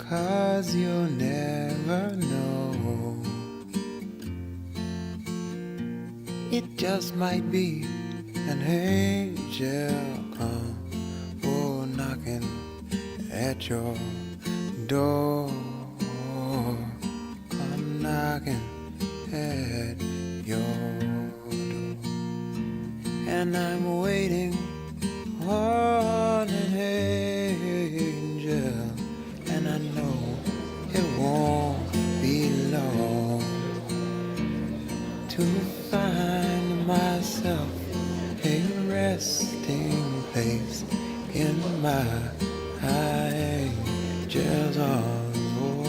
'cause you'll never know. It just might be an angel come, oh, knocking at your door. Come knocking at your door, and I'm waiting on an angel, and I know it won't be long to find myself a resting place in my angel's arms, oh,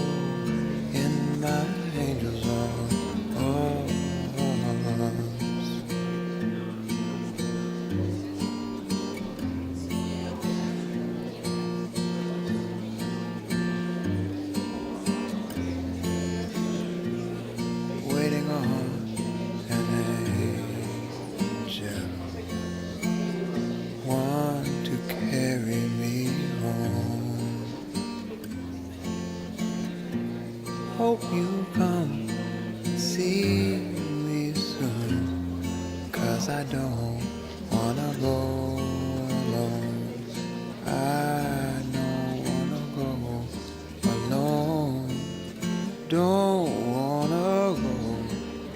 in my angel's arms. Waiting on an angel, one to carry me home. Hope you come see me soon, 'cause I don't wanna go alone. I don't wanna go alone. Don't wanna go.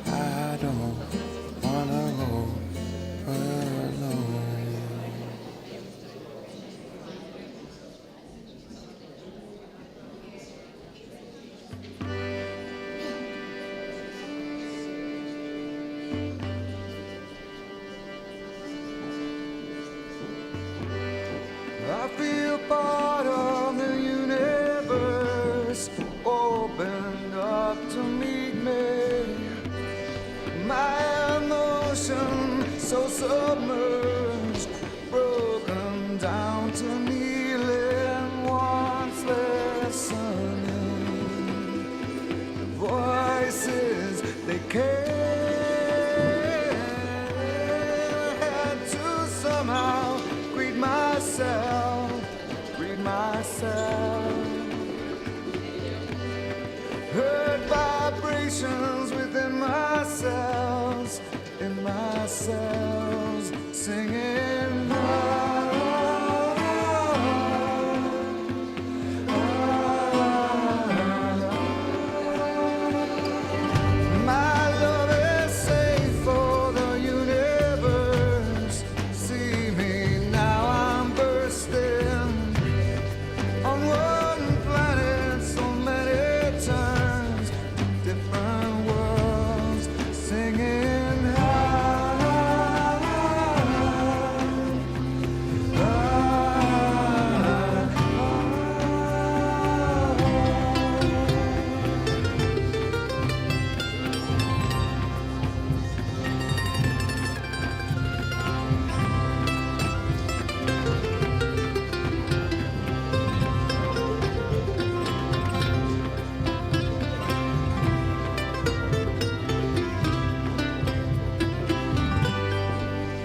I don't wanna go alone. I feel part of the universe opened up to meet me. My emotion so submerged, broken down to kneeling, once listening. The voices they came, had to somehow greet myself, greet myself. Heard vibrations within myself, in myself, singing. My love is safe for the universe. See me now, I'm bursting on one planet, so many turns, different worlds, singing.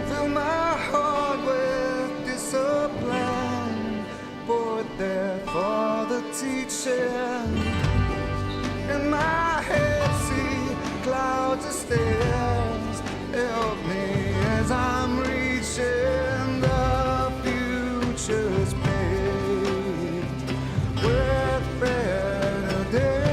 Fill my heart with discipline, put there for the teaching. In my head, see clouds of stairs. Help me as I'm reaching the future's paved with better days.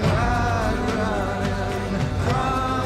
I'd run from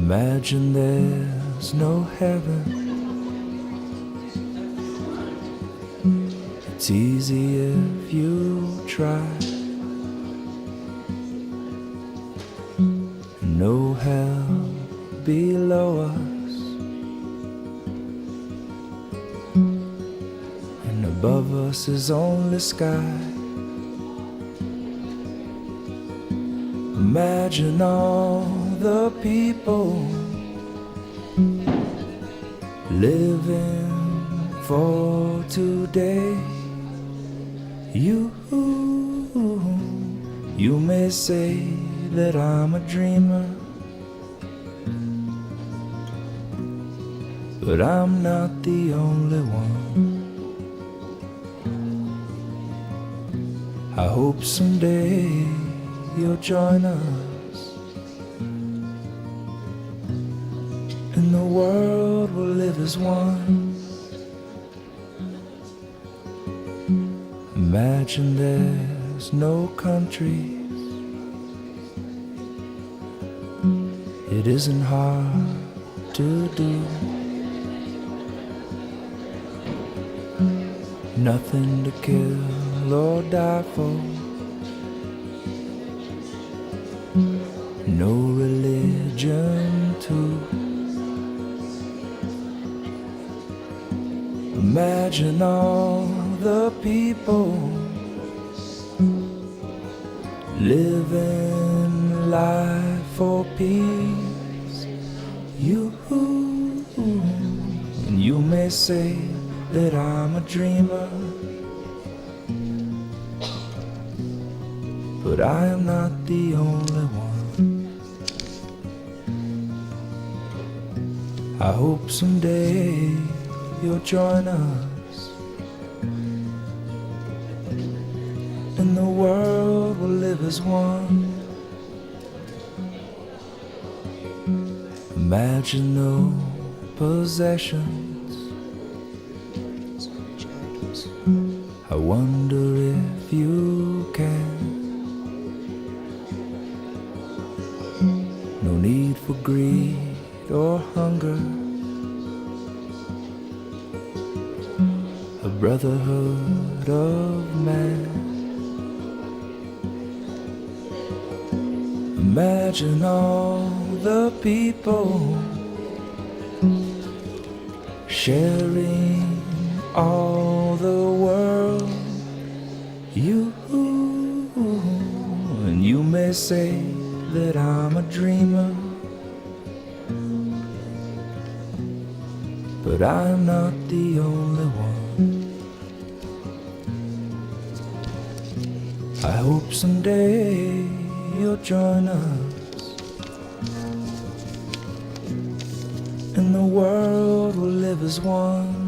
Imagine there's no heaven. It's easy if you try. No hell below us, and above us is only sky. Imagine all the people living for today. You may say that I'm a dreamer, but I'm not the only one. I hope someday you'll join us, and the world will live as one. Imagine there's no countries. It isn't hard to do. Nothing to kill or die for. No religion too. Imagine all the people living life for peace. And you may say that I'm a dreamer, but I am not the only one. I hope someday you'll join us, and the world will live as one. Imagine no possessions. I wonder if you can. No need for greed or hunger. A brotherhood of man. Imagine all the people sharing all the world. And you may say that I'm a dreamer, but I'm not the only one. I hope someday you'll join us, and the world will live as one.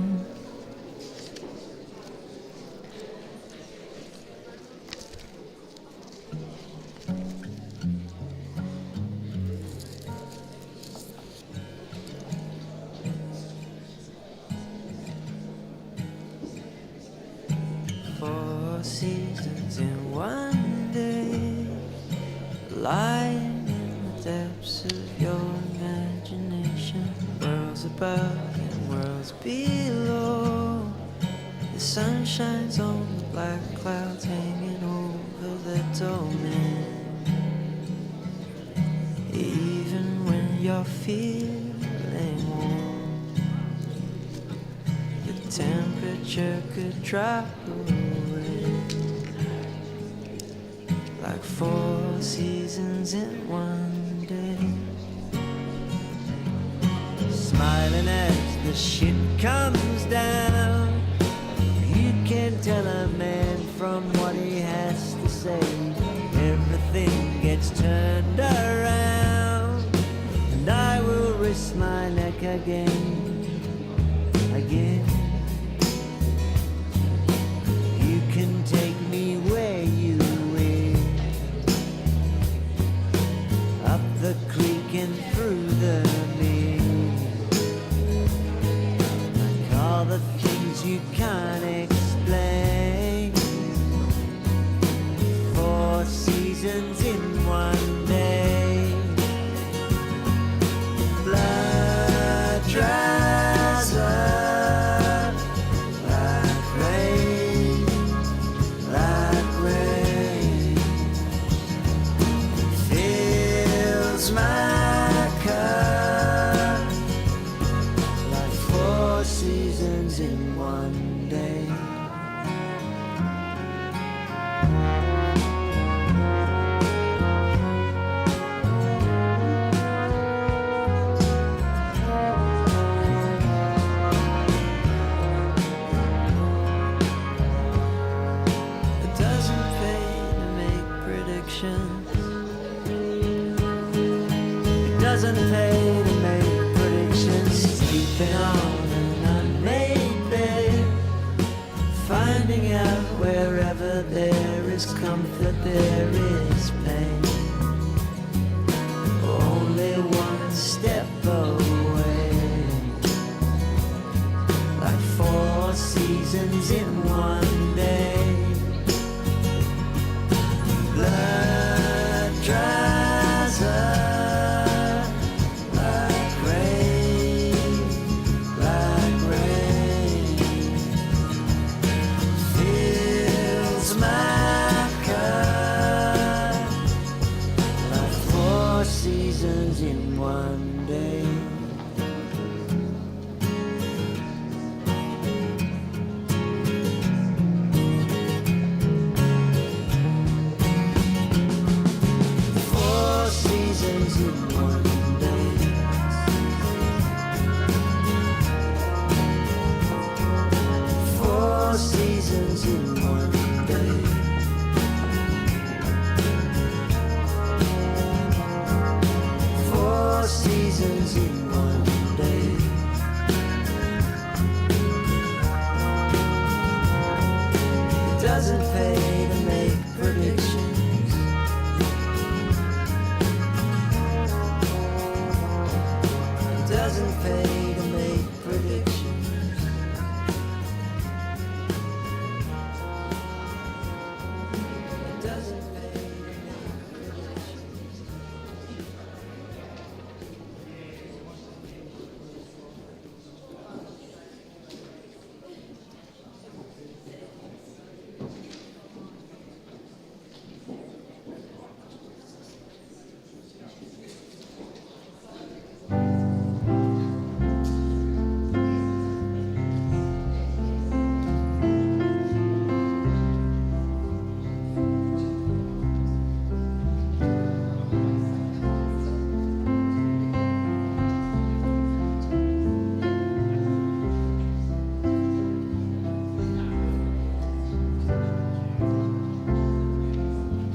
Four seasons in one day, lying in the depths of your imagination. Worlds above and worlds below. The sun shines on the black clouds hanging over the domain. Even when you're feeling warm, the temperature could drop away. Like four seasons in one day. Smiling as the shit comes down, you can tell a man from what he has to say. Everything gets turned around, and I will risk my neck again. You can take me where you will, up the creek and through the mill, like all the things you can't explain. Four seasons in one day. seasons in one day. Blood dries up like rain, like rain. Fills my cup like 4 seasons in one day. Doesn't pay to make predictions. It doesn't pay to make predictions. It doesn't pay to make predictions.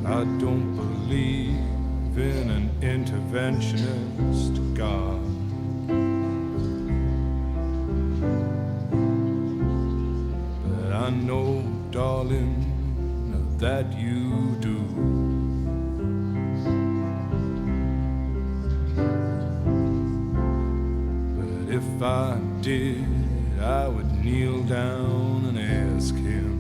I don't believe in an interventionist God. But I know, darling, that you do. But if I did, I would kneel down and ask him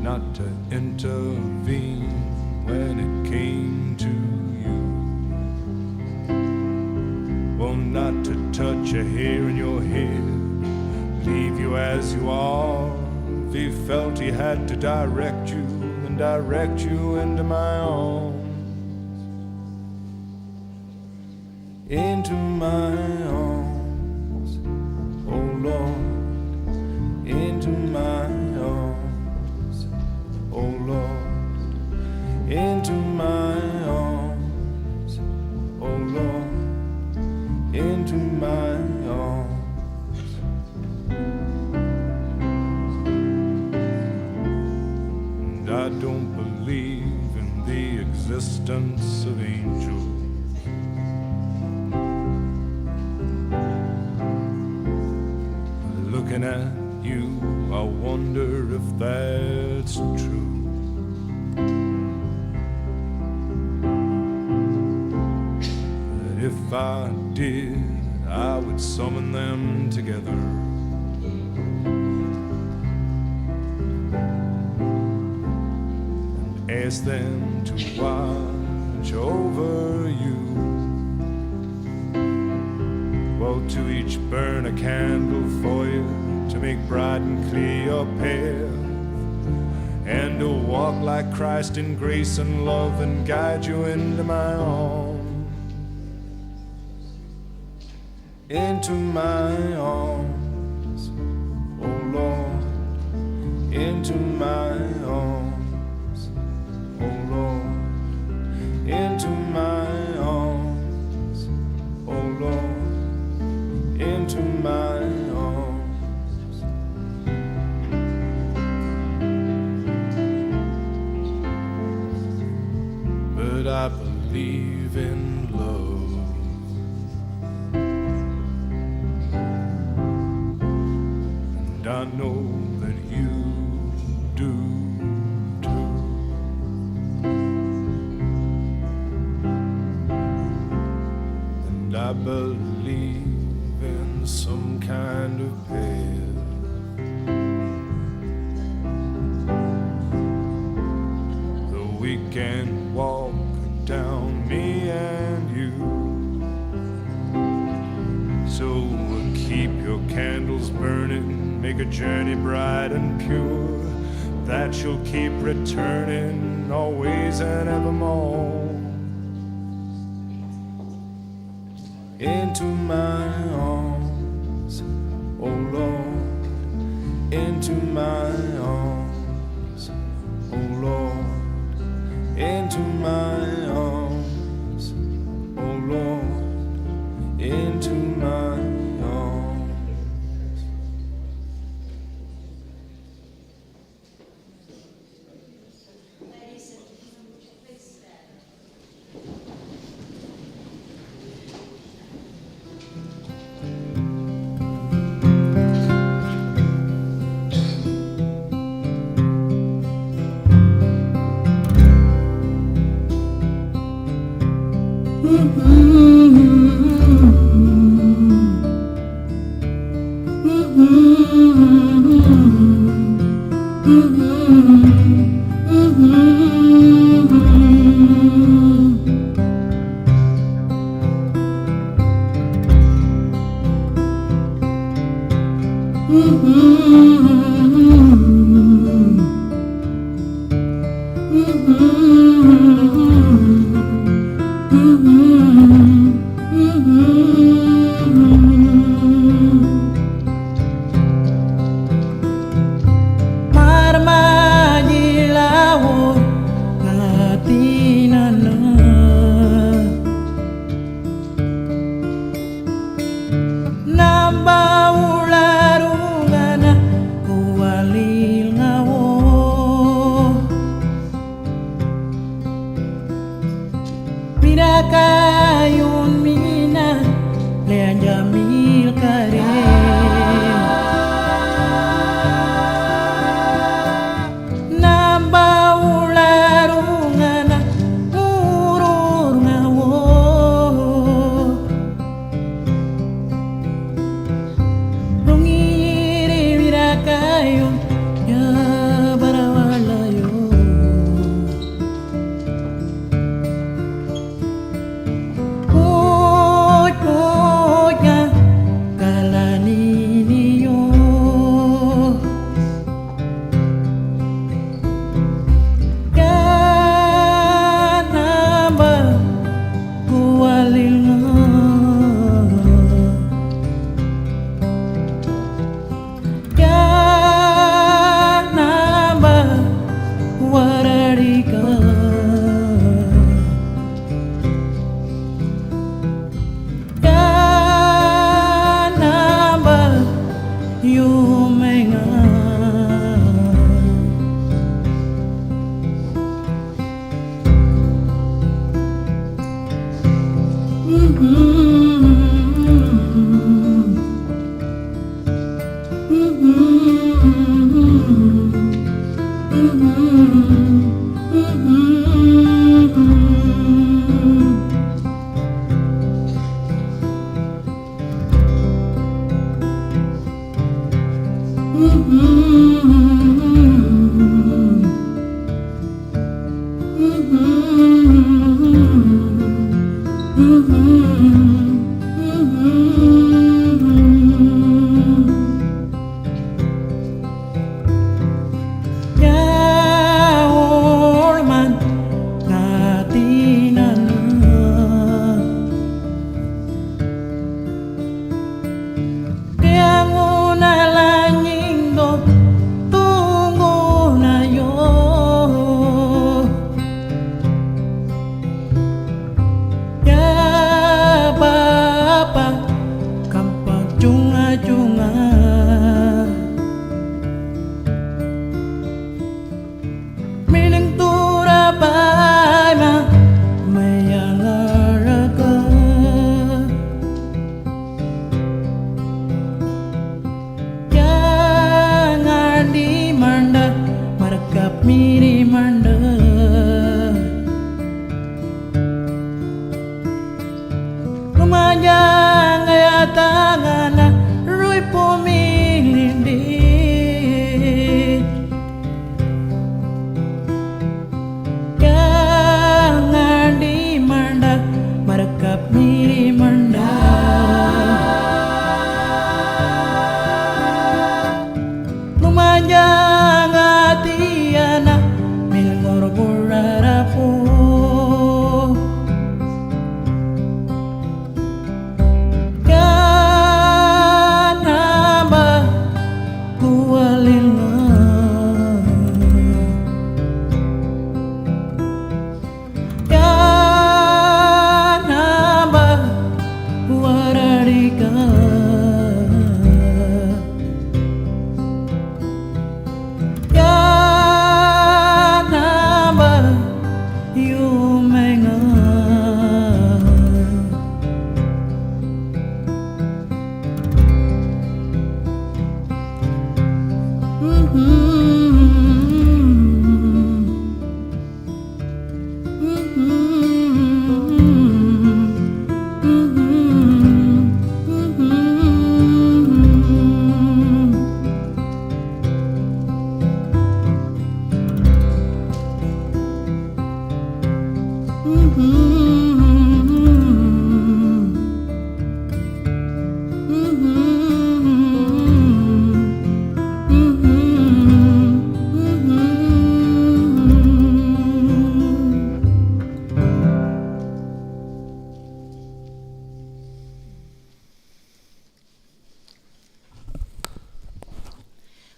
not to intervene when it came to you. Well, not to touch a hair in your head, leave you as you are. If he felt he had to direct you, then direct you into my arms. Into my arms, oh Lord, into my arms, oh Lord, into my arms, oh Lord, into my arms. And I don't believe in the existence of angels. Looking at you, I wonder if that's true. But if I did, I would summon them together and ask them to watch over you. Well, to each burn a candle for you, to make bright and clear your path, and to walk like Christ in grace and love and guide you into my arms, into my arms, oh Lord, into my arms, oh Lord, into my arms, oh Lord, into my arms. But I believe in love, and I know that you do too. And I believe in make a journey bright and pure, that you'll keep returning always and evermore. Into my arms, oh Lord, into my arms, oh Lord, into my arms, oh Lord, into my arms. Kayun mina le jamil kare namba ularungana ururungawo rungiri wirakayun ya barawalayo Kalani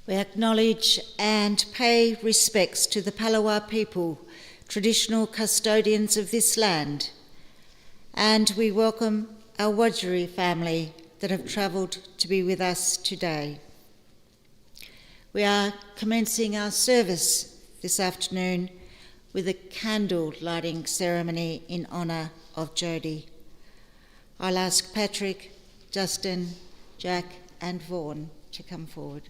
We acknowledge and pay respects to the Palawa people, traditional custodians of this land, and we welcome our Wajiri family that have travelled to be with us today. We are commencing our service this afternoon with a candle lighting ceremony in honour of Jody. I'll ask Patrick, Justin, Jack and Vaughan to come forward.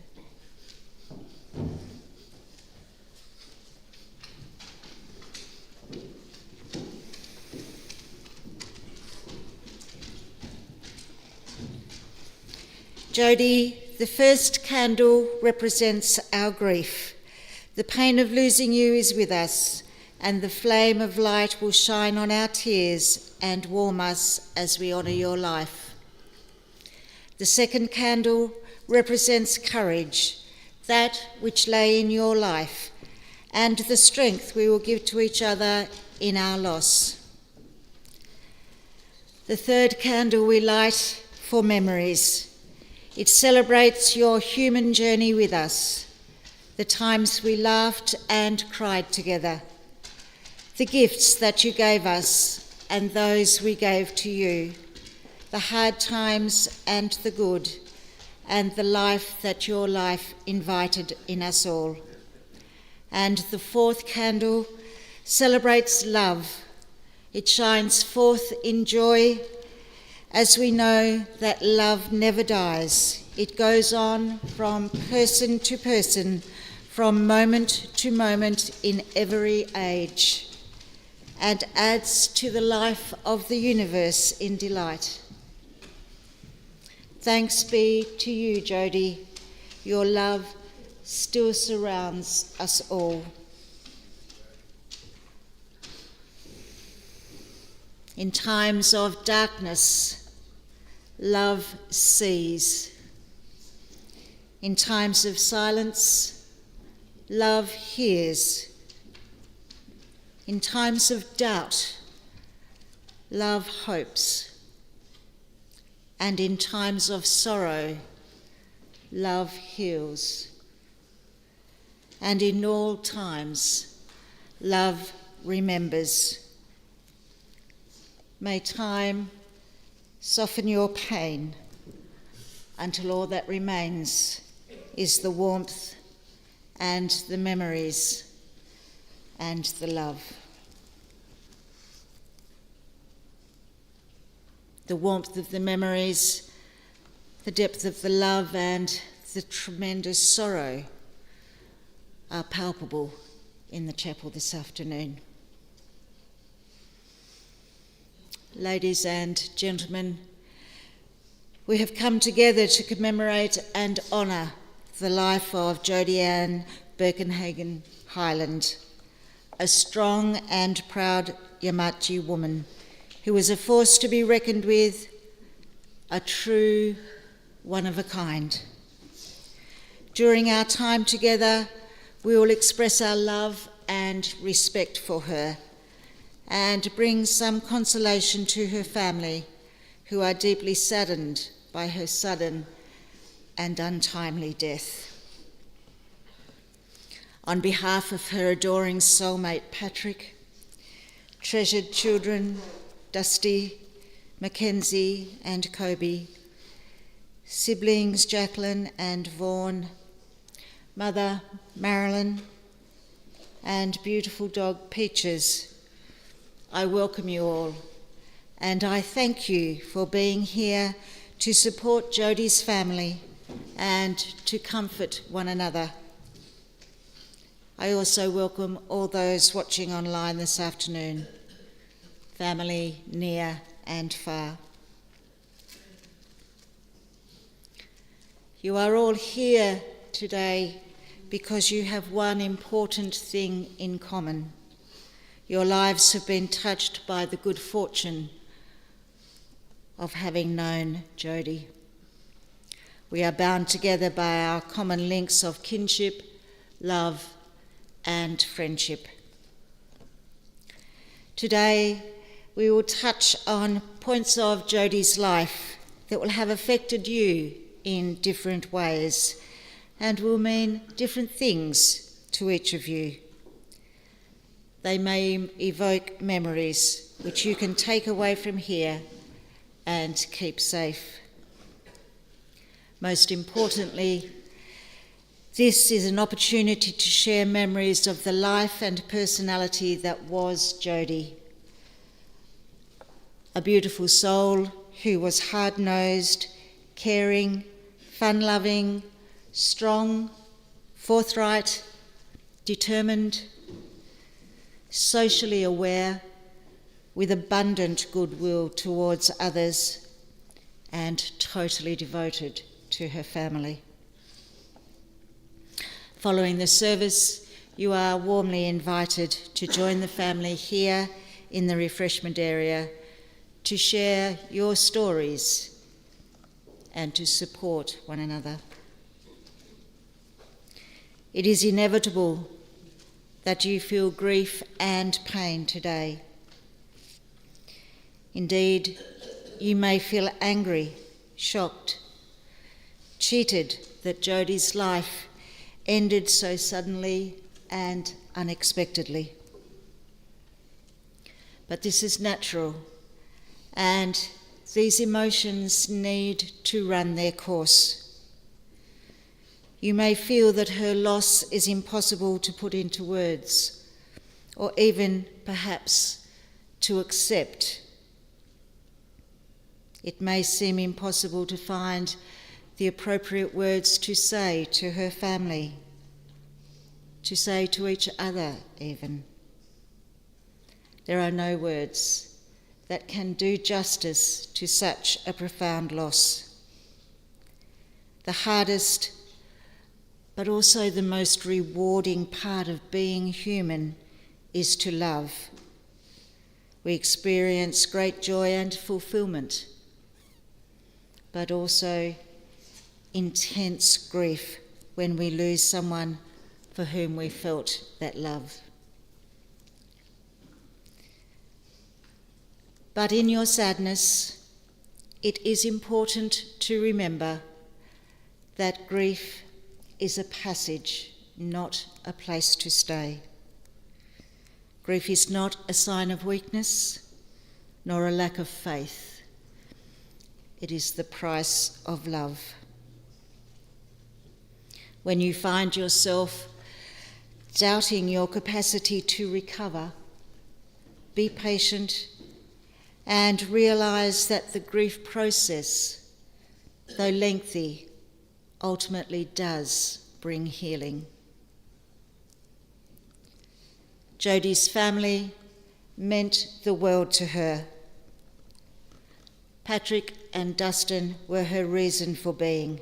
Jody, the first candle represents our grief. The pain of losing you is with us, and the flame of light will shine on our tears and warm us as we honour your life. The second candle represents courage, that which lay in your life, and the strength we will give to each other in our loss. The third candle we light for memories. It celebrates your human journey with us, the times we laughed and cried together, the gifts that you gave us and those we gave to you, the hard times and the good, and the life that your life invited in us all. And the fourth candle celebrates love. It shines forth in joy as we know that love never dies. It goes on from person to person, from moment to moment in every age, and adds to the life of the universe in delight. Thanks be to you, Jody. Your love still surrounds us all. In times of darkness, love sees. In times of silence, love hears. In times of doubt, love hopes. And in times of sorrow, love heals. And in all times, love remembers. May time soften your pain until all that remains is the warmth and the memories and the love. The warmth of the memories, the depth of the love and the tremendous sorrow are palpable in the chapel this afternoon. Ladies and gentlemen, we have come together to commemorate and honour the life of Jody Burkenhagen-Hyland, a strong and proud Yamaji woman who was a force to be reckoned with, a true one of a kind. During our time together, we will express our love and respect for her and bring some consolation to her family, who are deeply saddened by her sudden and untimely death. On behalf of her adoring soulmate Patrick, treasured children Dusty, Mackenzie and Kobe, siblings Jacqueline and Vaughan, mother Marilyn, and beautiful dog Peaches, I welcome you all, and I thank you for being here to support Jody's family and to comfort one another. I also welcome all those watching online this afternoon, family near and far. You are all here today because you have one important thing in common. Your lives have been touched by the good fortune of having known Jody. We are bound together by our common links of kinship, love, and friendship. Today, we will touch on points of Jody's life that will have affected you in different ways and will mean different things to each of you. They may evoke memories which you can take away from here and keep safe. Most importantly, this is an opportunity to share memories of the life and personality that was Jody. A beautiful soul who was hard-nosed, caring, fun-loving, strong, forthright, determined, socially aware, with abundant goodwill towards others, and totally devoted to her family. Following the service, you are warmly invited to join the family here in the refreshment area to share your stories and to support one another. It is inevitable that you feel grief and pain today. Indeed, you may feel angry, shocked, cheated that Jody's life ended so suddenly and unexpectedly. But this is natural, and these emotions need to run their course. You may feel that her loss is impossible to put into words, or even perhaps to accept. It may seem impossible to find the appropriate words to say to her family, to say to each other even. There are no words that can do justice to such a profound loss. The hardest, but also the most rewarding part of being human is to love. We experience great joy and fulfillment, but also intense grief when we lose someone for whom we felt that love. But in your sadness, it is important to remember that grief is a passage, not a place to stay. Grief is not a sign of weakness, nor a lack of faith. It is the price of love. When you find yourself doubting your capacity to recover, be patient and realise that the grief process, though lengthy, ultimately does bring healing. Jody's family meant the world to her. Patrick and Dustin were her reason for being.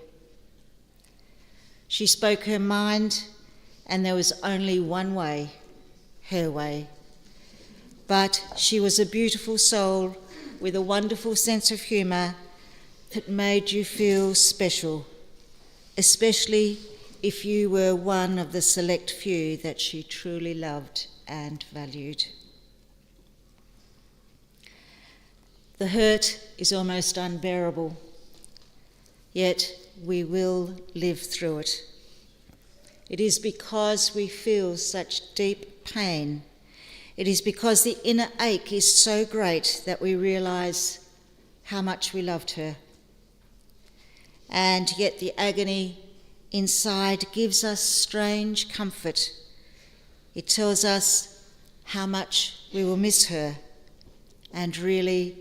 She spoke her mind, and there was only one way, her way. But she was a beautiful soul with a wonderful sense of humour that made you feel special, especially if you were one of the select few that she truly loved and valued. The hurt is almost unbearable, yet we will live through it. It is because we feel such deep pain. It is because the inner ache is so great that we realise how much we loved her. And yet the agony inside gives us strange comfort. It tells us how much we will miss her, and really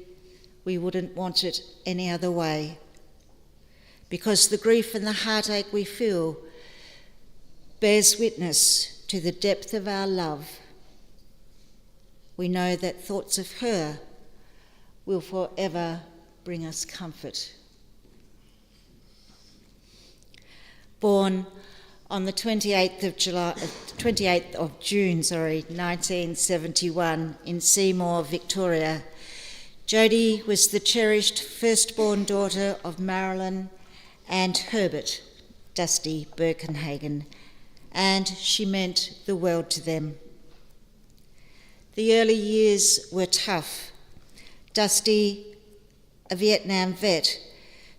we wouldn't want it any other way. Because the grief and the heartache we feel bears witness to the depth of our love. We know that thoughts of her will forever bring us comfort. Born On the 28th of June, 1971, in Seymour, Victoria, Jody was the cherished firstborn daughter of Marilyn and Herbert, Dusty Burkenhagen, and she meant the world to them. The early years were tough. Dusty, a Vietnam vet,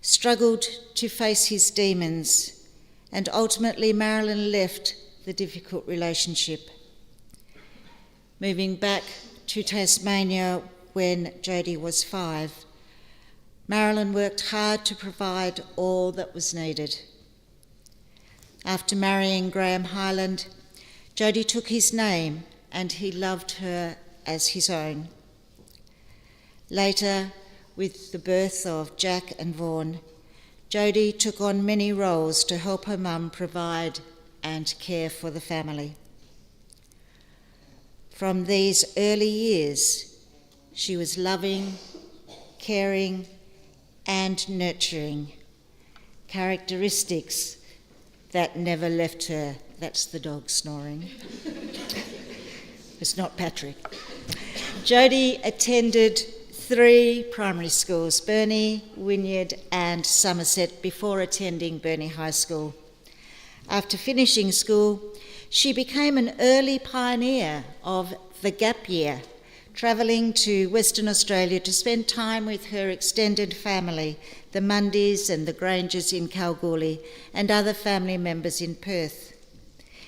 struggled to face his demons, and ultimately Marilyn left the difficult relationship. Moving back to Tasmania when Jody was 5, Marilyn worked hard to provide all that was needed. After marrying Graham Hyland, Jody took his name and he loved her as his own. Later, with the birth of Jack and Vaughan, Jody took on many roles to help her mum provide and care for the family. From these early years, she was loving, caring, and nurturing, characteristics that never left her. That's the dog snoring. It's not Patrick. Jody attended 3 primary schools, Burnie, Wynyard and Somerset, before attending Burnie High School. After finishing school, she became an early pioneer of the gap year, travelling to Western Australia to spend time with her extended family, the Mundys and the Grangers in Kalgoorlie, and other family members in Perth.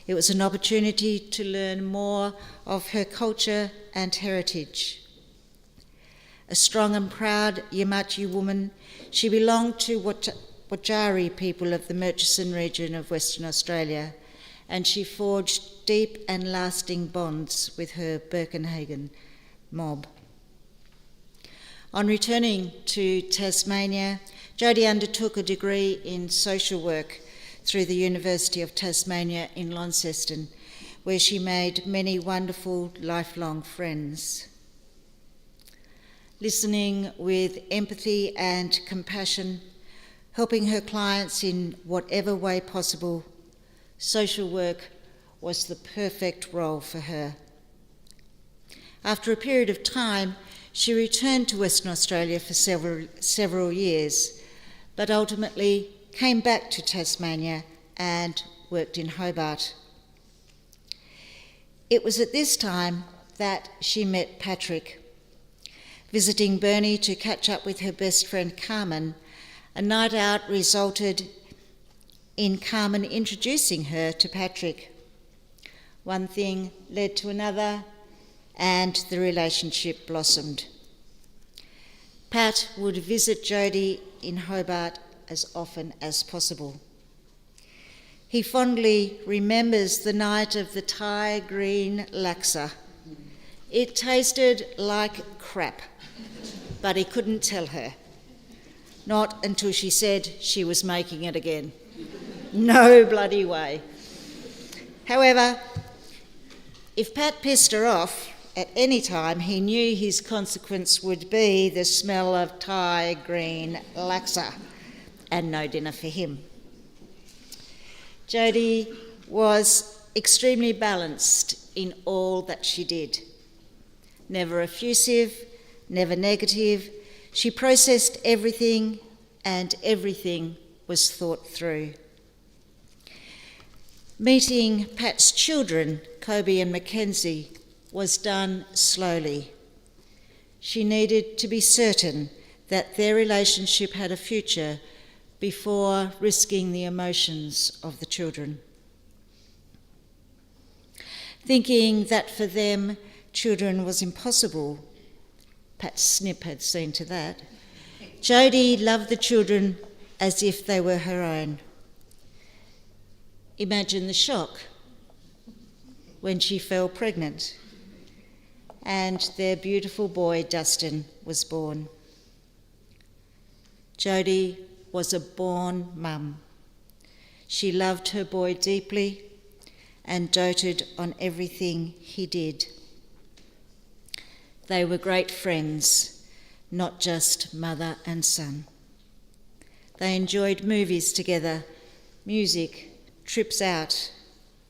It was an opportunity to learn more of her culture and heritage. A strong and proud Yamachi woman, she belonged to Wajari people of the Murchison region of Western Australia, and she forged deep and lasting bonds with her Burkenhagen mob. On returning to Tasmania, Jody undertook a degree in social work through the University of Tasmania in Launceston, where she made many wonderful lifelong friends. Listening with empathy and compassion, helping her clients in whatever way possible, social work was the perfect role for her. After a period of time, she returned to Western Australia for several years, but ultimately came back to Tasmania and worked in Hobart. It was at this time that she met Patrick. Visiting Burnie to catch up with her best friend Carmen, a night out resulted in Carmen introducing her to Patrick. One thing led to another, and the relationship blossomed. Pat would visit Jody in Hobart as often as possible. He fondly remembers the night of the Thai green laksa. It tasted like crap, but he couldn't tell her. Not until she said she was making it again. No bloody way. However, if Pat pissed her off at any time, he knew his consequence would be the smell of Thai green laksa and no dinner for him. Jody was extremely balanced in all that she did. Never effusive, never negative. She processed everything, and everything was thought through. Meeting Pat's children, Kobe and Mackenzie, was done slowly. She needed to be certain that their relationship had a future before risking the emotions of the children. Thinking that for them, children was impossible, Pat Snip had seen to that, Jody loved the children as if they were her own. Imagine the shock when she fell pregnant and their beautiful boy Dustin was born. Jody was a born mum. She loved her boy deeply and doted on everything he did. They were great friends, not just mother and son. They enjoyed movies together, music, trips out,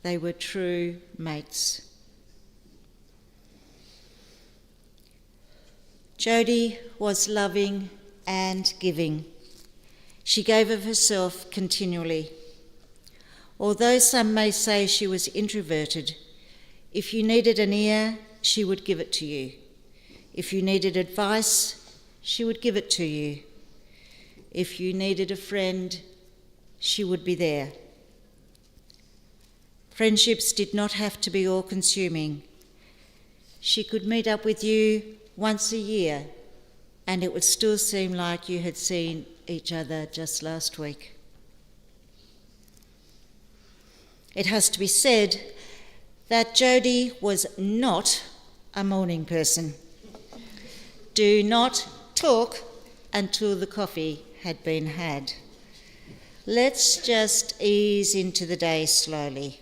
they were true mates. Jody was loving and giving. She gave of herself continually. Although some may say she was introverted, if you needed an ear, she would give it to you. If you needed advice, she would give it to you. If you needed a friend, she would be there. Friendships did not have to be all-consuming. She could meet up with you once a year, and it would still seem like you had seen each other just last week. It has to be said that Jody was not a morning person. Do not talk until the coffee had been had. Let's just ease into the day slowly.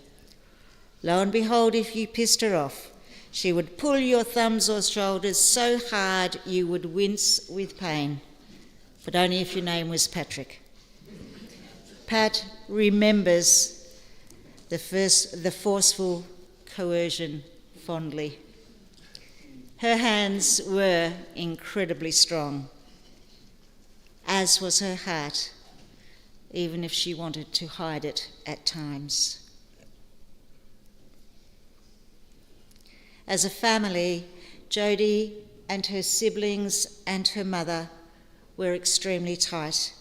Lo and behold, if you pissed her off, she would pull your thumbs or shoulders so hard you would wince with pain, but only if your name was Patrick. Pat remembers the forceful coercion fondly. Her hands were incredibly strong, as was her heart, even if she wanted to hide it at times. As a family, Jody and her siblings and her mother were extremely tight,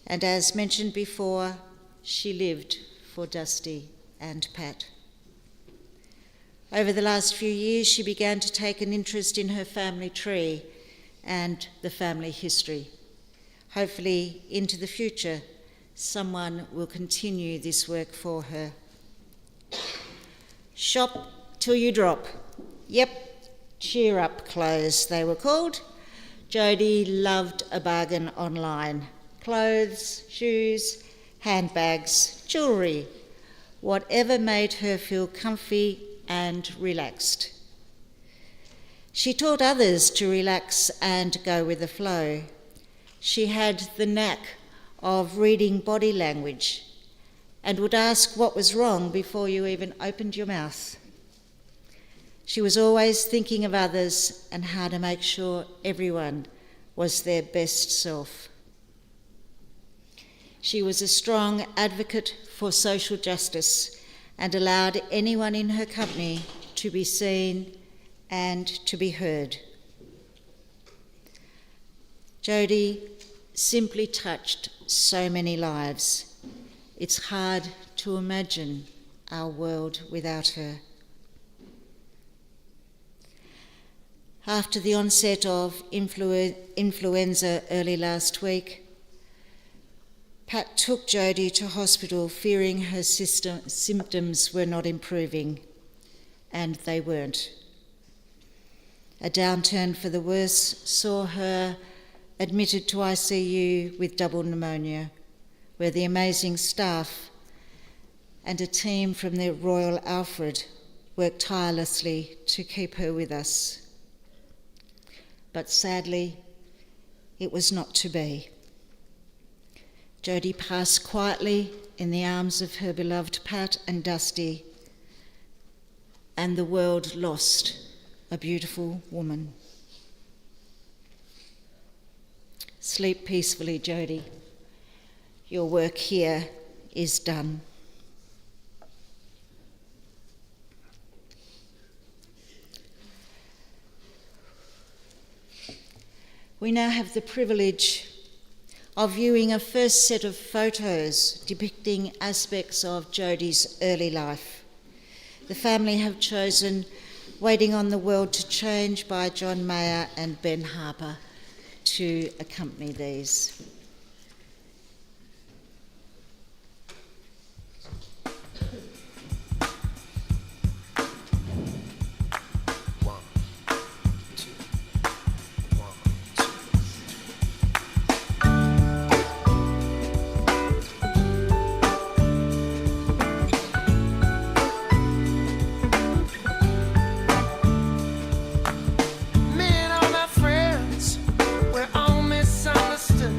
and as mentioned before, she lived for Dusty and Pat. Over the last few years, she began to take an interest in her family tree and the family history. Hopefully, into the future, someone will continue this work for her. Shop till you drop. Yep, cheer up clothes, they were called. Jody loved a bargain online. Clothes, shoes, handbags, jewellery, whatever made her feel comfy and relaxed. She taught others to relax and go with the flow. She had the knack of reading body language and would ask what was wrong before you even opened your mouth. She was always thinking of others and how to make sure everyone was their best self. She was a strong advocate for social justice and allowed anyone in her company to be seen and to be heard. Jody simply touched so many lives. It's hard to imagine our world without her. After the onset of influenza early last week, Pat took Jody to hospital fearing her symptoms were not improving, and they weren't. A downturn for the worse saw her admitted to ICU with double pneumonia, where the amazing staff and a team from the Royal Alfred worked tirelessly to keep her with us. But sadly, it was not to be. Jody passed quietly in the arms of her beloved Pat and Dusty, and the world lost a beautiful woman. Sleep peacefully, Jody. Your work here is done. We now have the privilege of viewing a first set of photos depicting aspects of Jody's early life. The family have chosen Waiting on the World to Change by John Mayer and Ben Harper to accompany these. Me and all my friends, we're all misunderstood.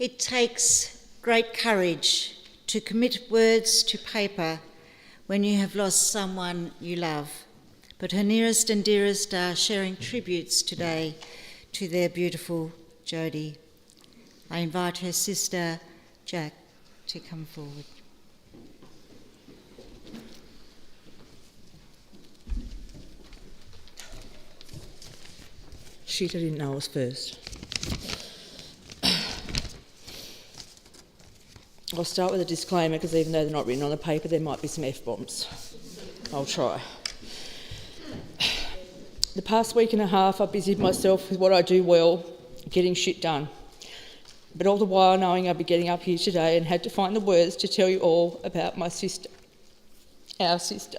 It takes great courage to commit words to paper when you have lost someone you love. But her nearest and dearest are sharing tributes today to their beautiful Jody. I invite her sister, Jack, to come forward. Shit, I didn't know I was first. I'll start with a disclaimer because even though they're not written on the paper, there might be some F-bombs. I'll try. The past week and a half, I've busied myself with what I do well, getting shit done. But all the while knowing I'd be getting up here today and had to find the words to tell you all about my sister, our sister.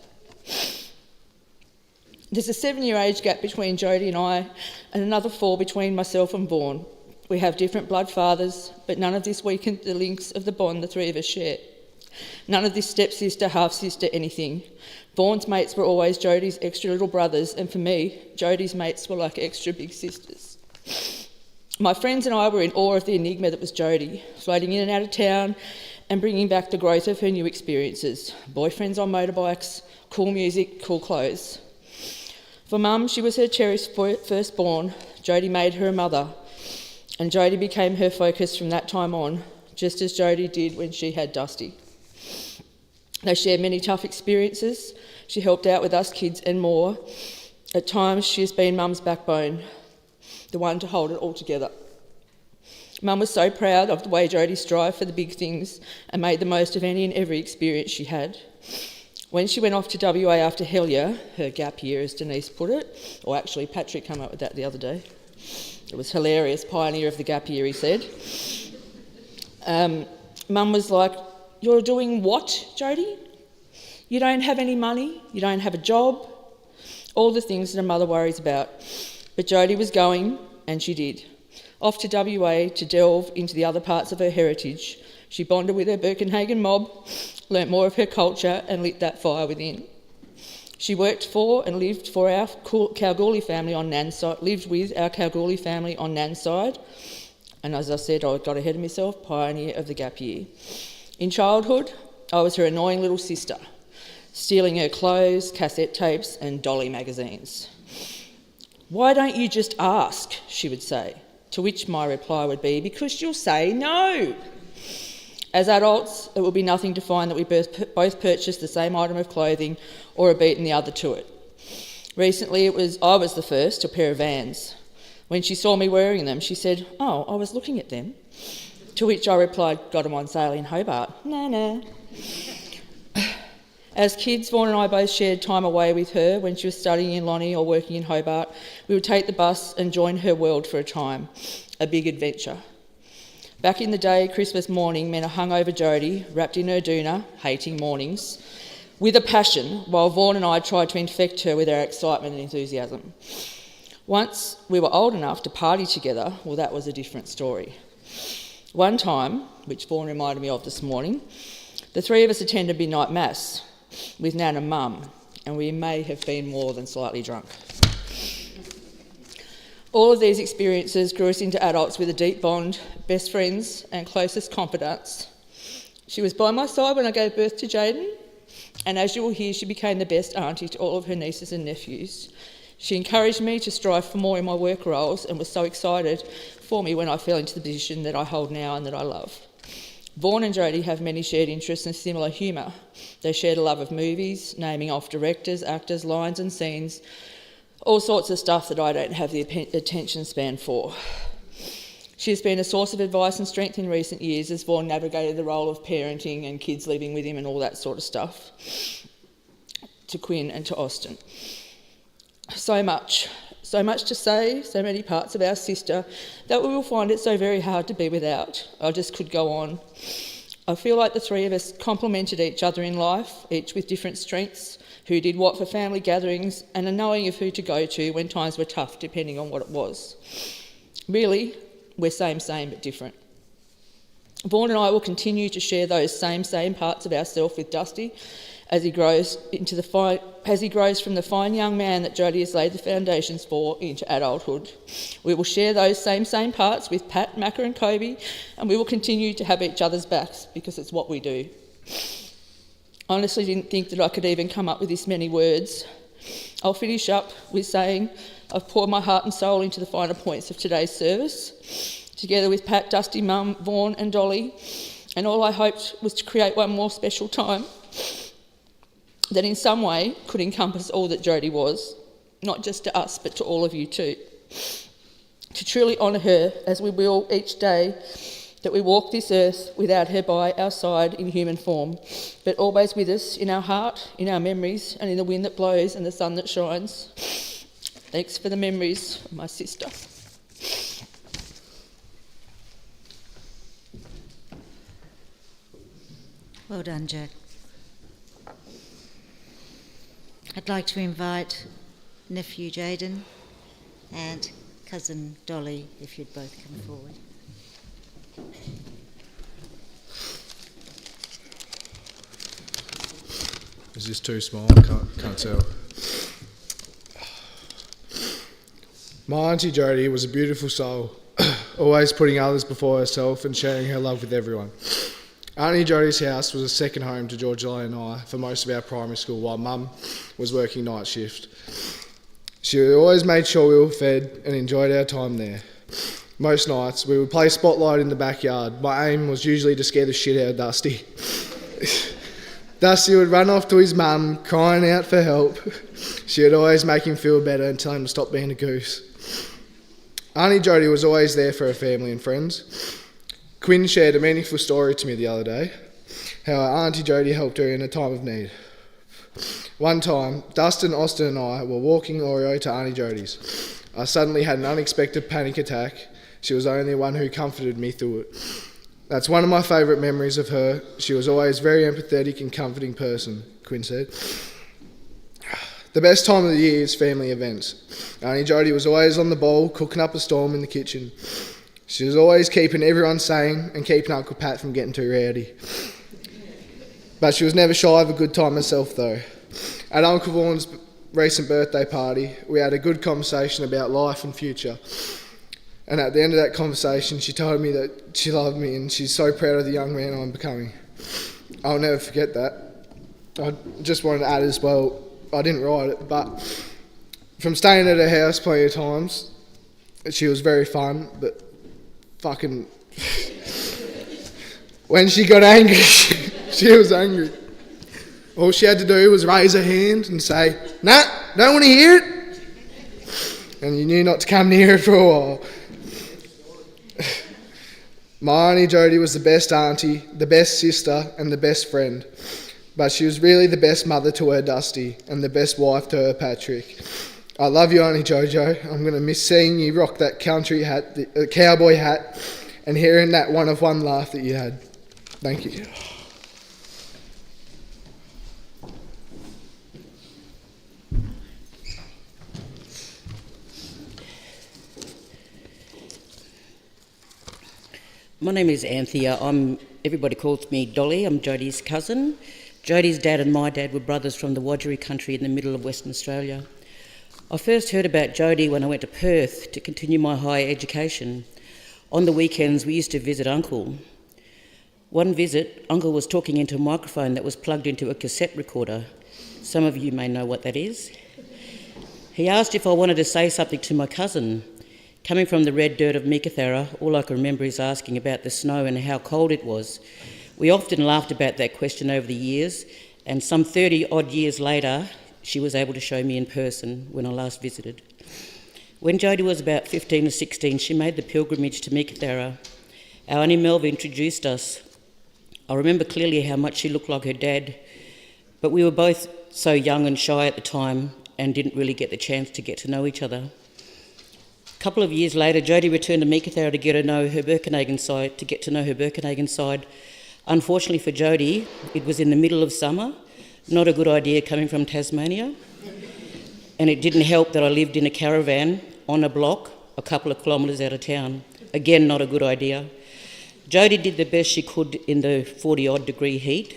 There's a 7-year age gap between Jody and I, and another 4 between myself and Vaughan. We have different blood fathers, but none of this weakened the links of the bond the three of us share. None of this stepsister, half-sister, anything. Vaughan's mates were always Jody's extra little brothers, and for me, Jody's mates were like extra big sisters. My friends and I were in awe of the enigma that was Jody, floating in and out of town and bringing back the growth of her new experiences. Boyfriends on motorbikes, cool music, cool clothes. For Mum, she was her cherished firstborn. Jody made her a mother, and Jody became her focus from that time on, just as Jody did when she had Dusty. They shared many tough experiences. She helped out with us kids and more. At times, she has been Mum's backbone, the one to hold it all together. Mum was so proud of the way Jody strived for the big things and made the most of any and every experience she had. When she went off to WA after Hellier, her gap year as Denise put it, or actually Patrick came up with that the other day. It was hilarious, pioneer of the gap year, he said. Mum was like, "You're doing what, Jody? You don't have any money, you don't have a job," all the things that a mother worries about. But Jody was going, and she did. Off to WA to delve into the other parts of her heritage. She bonded with her Burkenhagen mob, learnt more of her culture and lit that fire within. She worked for and lived for our Kalgoorlie family on Nan's side, lived with our Kalgoorlie family on Nan's side. And as I said, I got ahead of myself, pioneer of the gap year. In childhood, I was her annoying little sister, stealing her clothes, cassette tapes and dolly magazines. "Why don't you just ask?" she would say, to which my reply would be, "Because you'll say no." As adults, it will be nothing to find that we both purchased the same item of clothing or are beaten the other to it. Recently, I was the first to a pair of Vans. When she saw me wearing them, she said, "Oh, I was looking at them." To which I replied, "Got them on sale in Hobart." Nah. As kids, Vaughan and I both shared time away with her when she was studying in Lonnie or working in Hobart. We would take the bus and join her world for a time, a big adventure. Back in the day, Christmas morning meant a hungover Jody, wrapped in her doona, hating mornings, with a passion, while Vaughan and I tried to infect her with our excitement and enthusiasm. Once we were old enough to party together, well, that was a different story. One time, which Vaughan reminded me of this morning, the three of us attended midnight mass with Nan and Mum, and we may have been more than slightly drunk. All of these experiences grew us into adults with a deep bond, best friends and closest confidants. She was by my side when I gave birth to Jaden, and as you will hear, she became the best auntie to all of her nieces and nephews. She encouraged me to strive for more in my work roles and was so excited for me when I fell into the position that I hold now and that I love. Vaughan and Jody have many shared interests and similar humour. They shared a love of movies, naming off directors, actors, lines and scenes, all sorts of stuff that I don't have the attention span for. She has been a source of advice and strength in recent years as Vaughan navigated the role of parenting and kids living with him and all that sort of stuff, to Quinn and to Austin. So much to say, so many parts of our sister that we will find it so very hard to be without. I just could go on. I feel like the three of us complemented each other in life, each with different strengths, who did what for family gatherings, and a knowing of who to go to when times were tough, depending on what it was. Really, we're same but different. Vaughan and I will continue to share those same parts of ourselves with Dusty as he grows from the fine young man that Jody has laid the foundations for into adulthood. We will share those same parts with Pat, Macca and Kobe, and we will continue to have each other's backs because it's what we do. I honestly didn't think that I could even come up with this many words. I'll finish up with saying I've poured my heart and soul into the finer points of today's service, together with Pat, Dusty, Mum, Vaughan and Dolly, and all I hoped was to create one more special time that in some way could encompass all that Jody was, not just to us but to all of you too. To truly honour her as we will each day that we walk this earth without her by our side in human form, but always with us in our heart, in our memories and in the wind that blows and the sun that shines. Thanks for the memories of my sister. Well done, Jack. I'd like to invite nephew Jaden and cousin Dolly, if you'd both come forward. Is this too small? I can't tell. My auntie Jody was a beautiful soul, always putting others before herself and sharing her love with everyone. Auntie Jody's house was a second home to George and I for most of our primary school while Mum was working night shift. She always made sure we were fed and enjoyed our time there. Most nights we would play spotlight in the backyard. My aim was usually to scare the shit out of Dusty. Dusty would run off to his mum, crying out for help. She would always make him feel better and tell him to stop being a goose. Auntie Jody was always there for her family and friends. Quinn shared a meaningful story to me the other day, how our Auntie Jody helped her in a time of need. One time, Dustin, Austin and I were walking Oreo to Auntie Jody's. I suddenly had an unexpected panic attack. She was the only one who comforted me through it. That's one of my favourite memories of her. She was always a very empathetic and comforting person, Quinn said. The best time of the year is family events. Auntie Jody was always on the ball, cooking up a storm in the kitchen. She was always keeping everyone sane and keeping Uncle Pat from getting too rowdy. But she was never shy of a good time herself though. At Uncle Vaughan's recent birthday party, we had a good conversation about life and future. And at the end of that conversation, she told me that she loved me and she's so proud of the young man I'm becoming. I'll never forget that. I just wanted to add as well, I didn't write it, but from staying at her house plenty of times, she was very fun, but fucking... when she got angry, she was angry. All she had to do was raise her hand and say, "Nah, don't want to hear it." And you knew not to come near her for a while. My Auntie Jody was the best auntie, the best sister and the best friend. But she was really the best mother to her Dusty and the best wife to her Patrick. I love you, Auntie Jojo. I'm going to miss seeing you rock that country hat, the cowboy hat, and hearing that one-of-one laugh that you had. Thank you. My name is Anthea. Everybody calls me Dolly. I'm Jody's cousin. Jody's dad and my dad were brothers from the Wadjuri country in the middle of Western Australia. I first heard about Jody when I went to Perth to continue my higher education. On the weekends, we used to visit Uncle. One visit, Uncle was talking into a microphone that was plugged into a cassette recorder. Some of you may know what that is. He asked if I wanted to say something to my cousin. Coming from the red dirt of Meekatharra, all I can remember is asking about the snow and how cold it was. We often laughed about that question over the years, and some 30-odd years later, she was able to show me in person when I last visited. When Jody was about 15 or 16, she made the pilgrimage to Meekatharra. Our Auntie Melva introduced us. I remember clearly how much she looked like her dad, but we were both so young and shy at the time and didn't really get the chance to get to know each other. A couple of years later, Jody returned to Meekatharra to get to know her Burkenhagen side. Unfortunately for Jody, it was in the middle of summer, not a good idea coming from Tasmania, and it didn't help that I lived in a caravan on a block a couple of kilometres out of town. Again, not a good idea. Jody did the best she could in the 40-odd degree heat,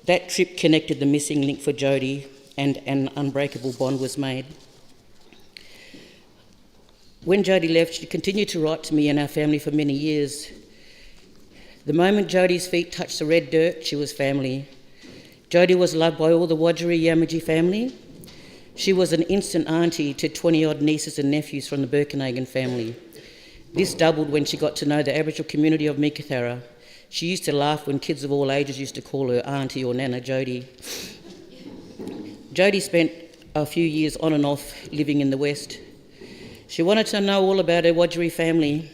That trip connected the missing link for Jody, and an unbreakable bond was made. When Jody left, she continued to write to me and our family for many years. The moment Jody's feet touched the red dirt, she was family. Jody was loved by all the Wadjuri Yamaji family. She was an instant auntie to 20-odd nieces and nephews from the Burkenhagen family. This doubled when she got to know the Aboriginal community of Meekatharra. She used to laugh when kids of all ages used to call her auntie or nana Jody. Jody spent a few years on and off living in the West. She wanted to know all about her Wadjuri family.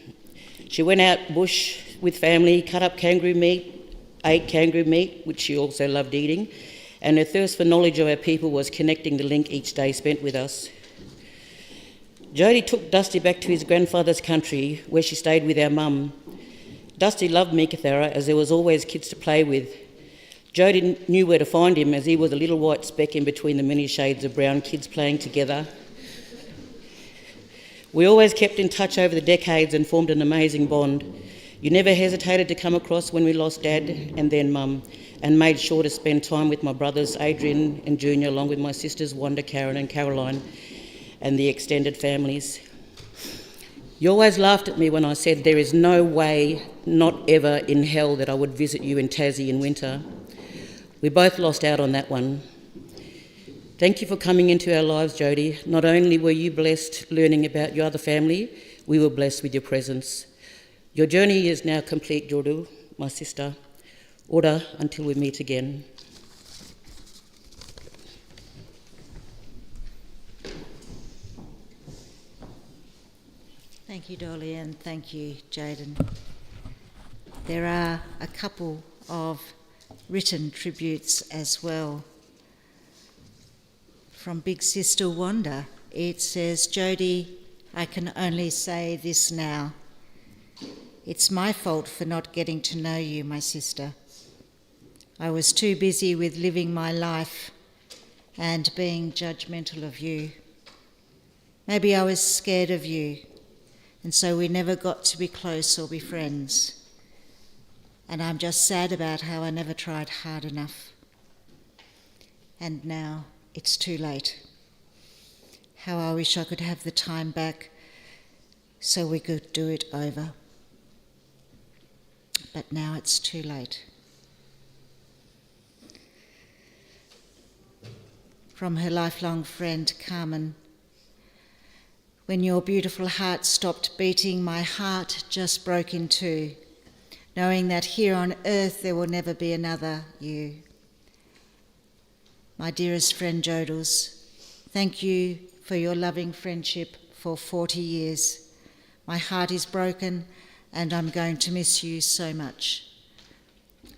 She went out bush with family, cut up kangaroo meat, ate kangaroo meat, which she also loved eating, and her thirst for knowledge of our people was connecting the link each day spent with us. Jody took Dusty back to his grandfather's country, where she stayed with our mum. Dusty loved Meekatharra, as there was always kids to play with. Jody knew where to find him, as he was a little white speck in between the many shades of brown kids playing together. We always kept in touch over the decades and formed an amazing bond. You never hesitated to come across when we lost Dad and then Mum, and made sure to spend time with my brothers Adrian and Junior, along with my sisters Wanda, Karen and Caroline, and the extended families. You always laughed at me when I said there is no way, not ever in hell, that I would visit you in Tassie in winter. We both lost out on that one. Thank you for coming into our lives, Jody. Not only were you blessed learning about your other family, we were blessed with your presence. Your journey is now complete, Jody, my sister. Ora until we meet again. Thank you, Dolly, and thank you, Jaden. There are a couple of written tributes as well. From Big Sister Wanda, it says, Jody, I can only say this now. It's my fault for not getting to know you, my sister. I was too busy with living my life and being judgmental of you. Maybe I was scared of you, and so we never got to be close or be friends. And I'm just sad about how I never tried hard enough. And now it's too late. How I wish I could have the time back so we could do it over. But now it's too late. From her lifelong friend, Carmen. When your beautiful heart stopped beating, my heart just broke in two, knowing that here on earth there will never be another you. My dearest friend Jodels, thank you for your loving friendship for 40 years. My heart is broken and I'm going to miss you so much.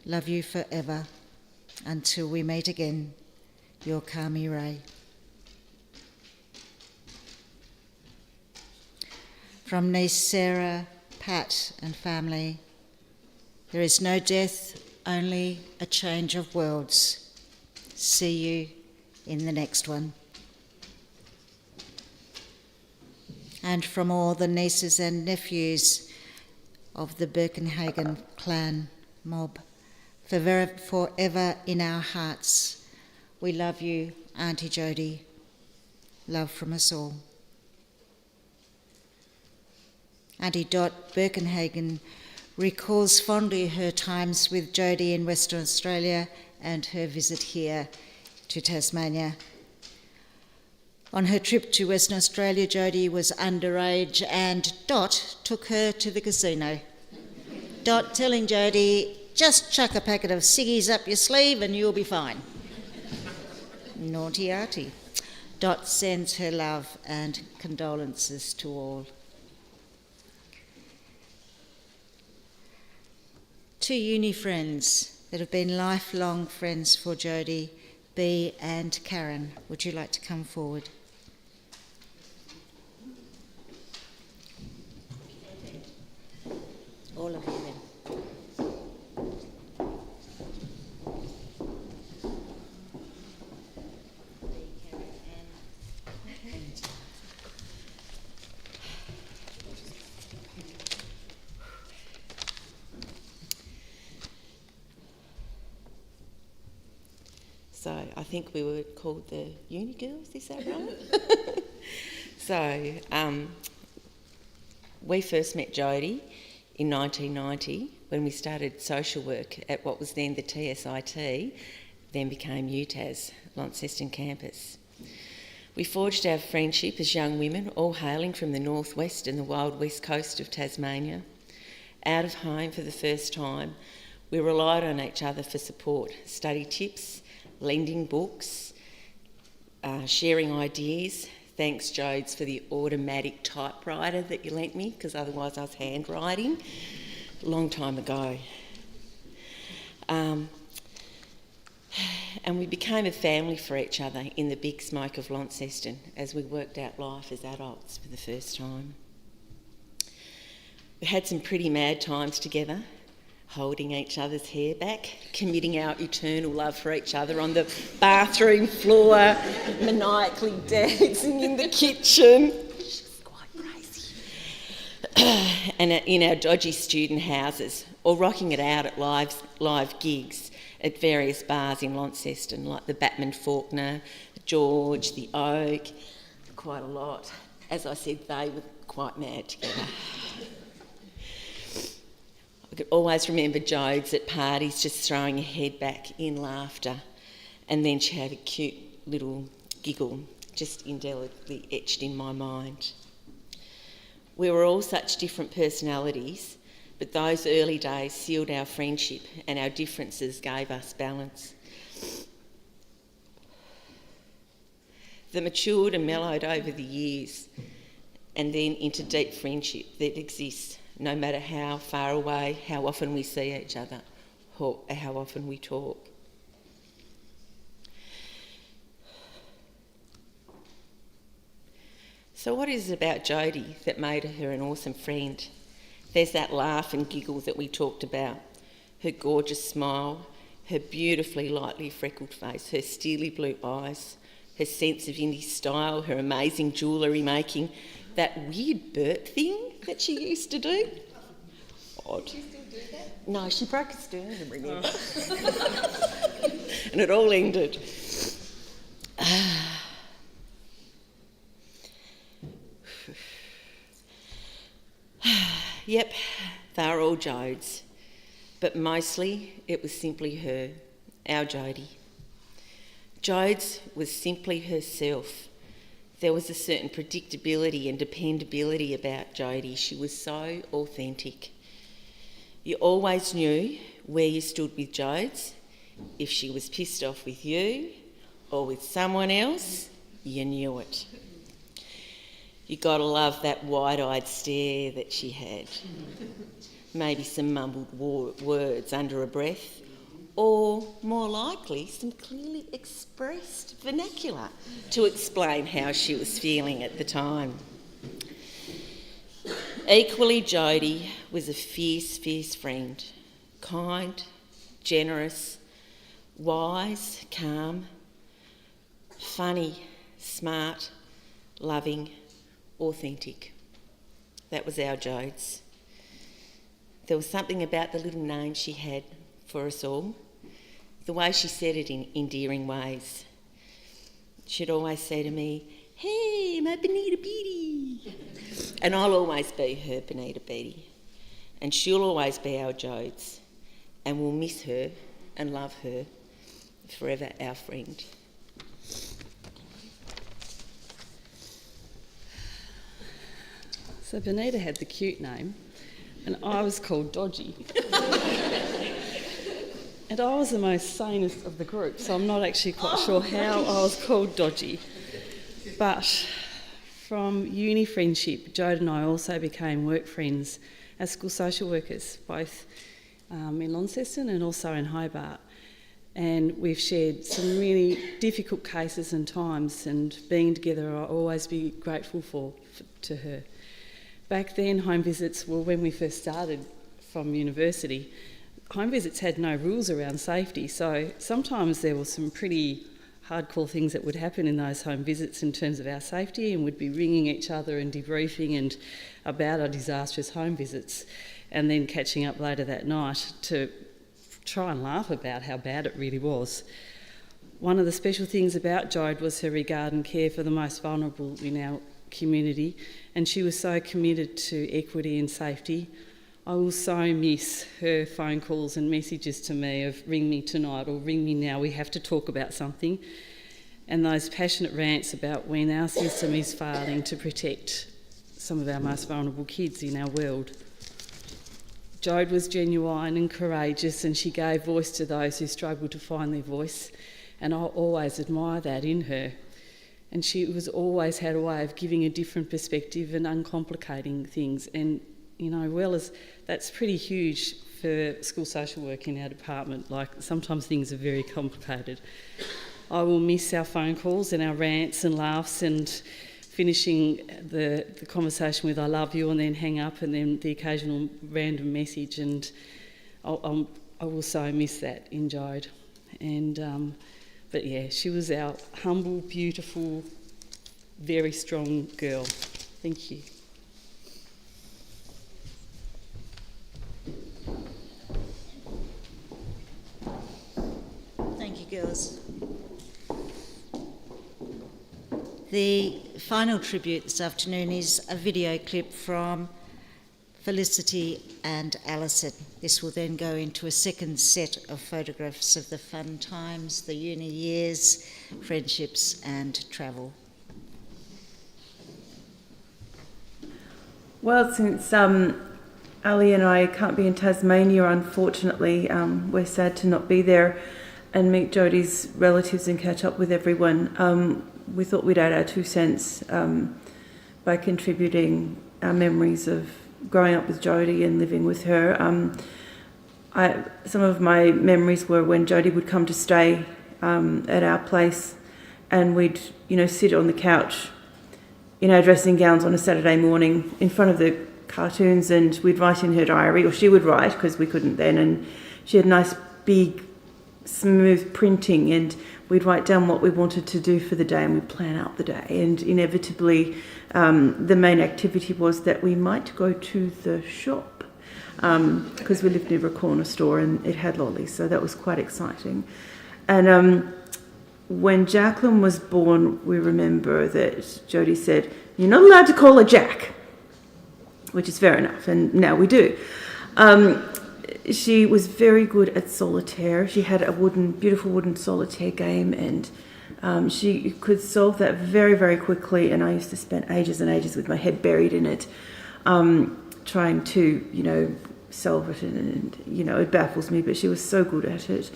Love you forever. Until we meet again, your Kami Ray. From niece Sarah, Pat and family, there is no death, only a change of worlds. See you in the next one. And from all the nieces and nephews of the Burkenhagen clan mob, forever in our hearts, we love you, Auntie Jody. Love from us all. Auntie Dot Burkenhagen recalls fondly her times with Jody in Western Australia and her visit here to Tasmania. On her trip to Western Australia, Jody was underage and Dot took her to the casino. Dot telling Jody, just chuck a packet of ciggies up your sleeve and you'll be fine. Naughty Artie. Dot sends her love and condolences to all. Two uni friends that have been lifelong friends for Jody, Bea and Karen. Would you like to come forward? All of you then. So I think we were called the Uni Girls, is that right? So we first met Jody in 1990 when we started social work at what was then the TSIT, then became UTAS, Launceston campus. We forged our friendship as young women, all hailing from the northwest and the wild west coast of Tasmania. Out of home for the first time, we relied on each other for support, study tips, lending books, sharing ideas. Thanks, Jodes, for the automatic typewriter that you lent me, because otherwise I was handwriting. A long time ago. And we became a family for each other in the big smoke of Launceston as we worked out life as adults for the first time. We had some pretty mad times together, holding each other's hair back, committing our eternal love for each other on the bathroom floor, maniacally dancing in the kitchen. She's quite crazy. And in our dodgy student houses, or rocking it out at live gigs at various bars in Launceston, like the Batman Faulkner, the George, the Oak, quite a lot. As I said, they were quite mad together. I could always remember Jodes at parties just throwing her head back in laughter, and then she'd have a cute little giggle just indelibly etched in my mind. We were all such different personalities, but those early days sealed our friendship and our differences gave us balance. That matured and mellowed over the years, and then into deep friendship that exists no matter how far away, how often we see each other, or how often we talk. So what is it about Jody that made her an awesome friend? There's that laugh and giggle that we talked about, her gorgeous smile, her beautifully lightly freckled face, her steely blue eyes, her sense of indie style, her amazing jewellery making, that weird Bert thing that she used to do. Odd. Does she still do that? No, she broke a sternum, remember? And it all ended. Yep, they were all Jodes, but mostly it was simply her, our Jody. Jodes was simply herself. There was a certain predictability and dependability about Jody. She was so authentic. You always knew where you stood with Jodes. If she was pissed off with you or with someone else, you knew it. You gotta love that wide-eyed stare that she had. Maybe some mumbled words under her breath, or more likely some clearly expressed vernacular to explain how she was feeling at the time. Equally, Jody was a fierce, fierce friend, kind, generous, wise, calm, funny, smart, loving, authentic. That was our Jodes. There was something about the little name she had for us all, the way she said it in endearing ways. She'd always say to me, "Hey, my Benita Beatty." And I'll always be her Benita Beatty. And she'll always be our Jodes. And we'll miss her and love her. Forever our friend. So Benita had the cute name, and I was called Dodgy. And I was the most sanest of the group, so I'm not actually quite sure how I was called Dodgy. But from uni friendship, Jode and I also became work friends as school social workers, both in Launceston and also in Hobart. And we've shared some really difficult cases and times, and being together I'll always be grateful to her. Back then, home visits were when we first started from university. Home visits had no rules around safety, so sometimes there were some pretty hardcore things that would happen in those home visits in terms of our safety, and we'd be ringing each other and debriefing and about our disastrous home visits, and then catching up later that night to try and laugh about how bad it really was. One of the special things about Jode was her regard and care for the most vulnerable in our community, and she was so committed to equity and safety. I will so miss her phone calls and messages to me of ring me tonight or ring me now, we have to talk about something, and those passionate rants about when our system is failing to protect some of our most vulnerable kids in our world. Jode was genuine and courageous, and she gave voice to those who struggled to find their voice, and I always admire that in her. And she was always had a way of giving a different perspective and uncomplicating things, and that's pretty huge for school social work in our department. Like, sometimes things are very complicated. I will miss our phone calls and our rants and laughs and finishing the conversation with "I love you" and then hang up, and then the occasional random message, and I will so miss that in Jode. And but yeah, she was our humble, beautiful, very strong girl. Thank you. Thank you, girls. The final tribute this afternoon is a video clip from Felicity and Alison. This will then go into a second set of photographs of the fun times, the uni years, friendships and travel. Well, since Ali and I can't be in Tasmania, unfortunately, we're sad to not be there and meet Jody's relatives and catch up with everyone. We thought we'd add our 2 cents by contributing our memories of growing up with Jody and living with her. Some of my memories were when Jody would come to stay at our place, and we'd, sit on the couch in our dressing gowns on a Saturday morning in front of the cartoons, and we'd write in her diary, or she would write because we couldn't then, and she had nice big smooth printing, and we'd write down what we wanted to do for the day and we'd plan out the day, and inevitably the main activity was that we might go to the shop because we lived near a corner store and it had lollies, so that was quite exciting. And when Jacqueline was born, we remember that Jody said, "You're not allowed to call her Jack," which is fair enough, and now we do. She was very good at solitaire. She had a beautiful wooden solitaire game, and she could solve that very, very quickly, and I used to spend ages and ages with my head buried in it, trying to, solve it, and it baffles me, but she was so good at it.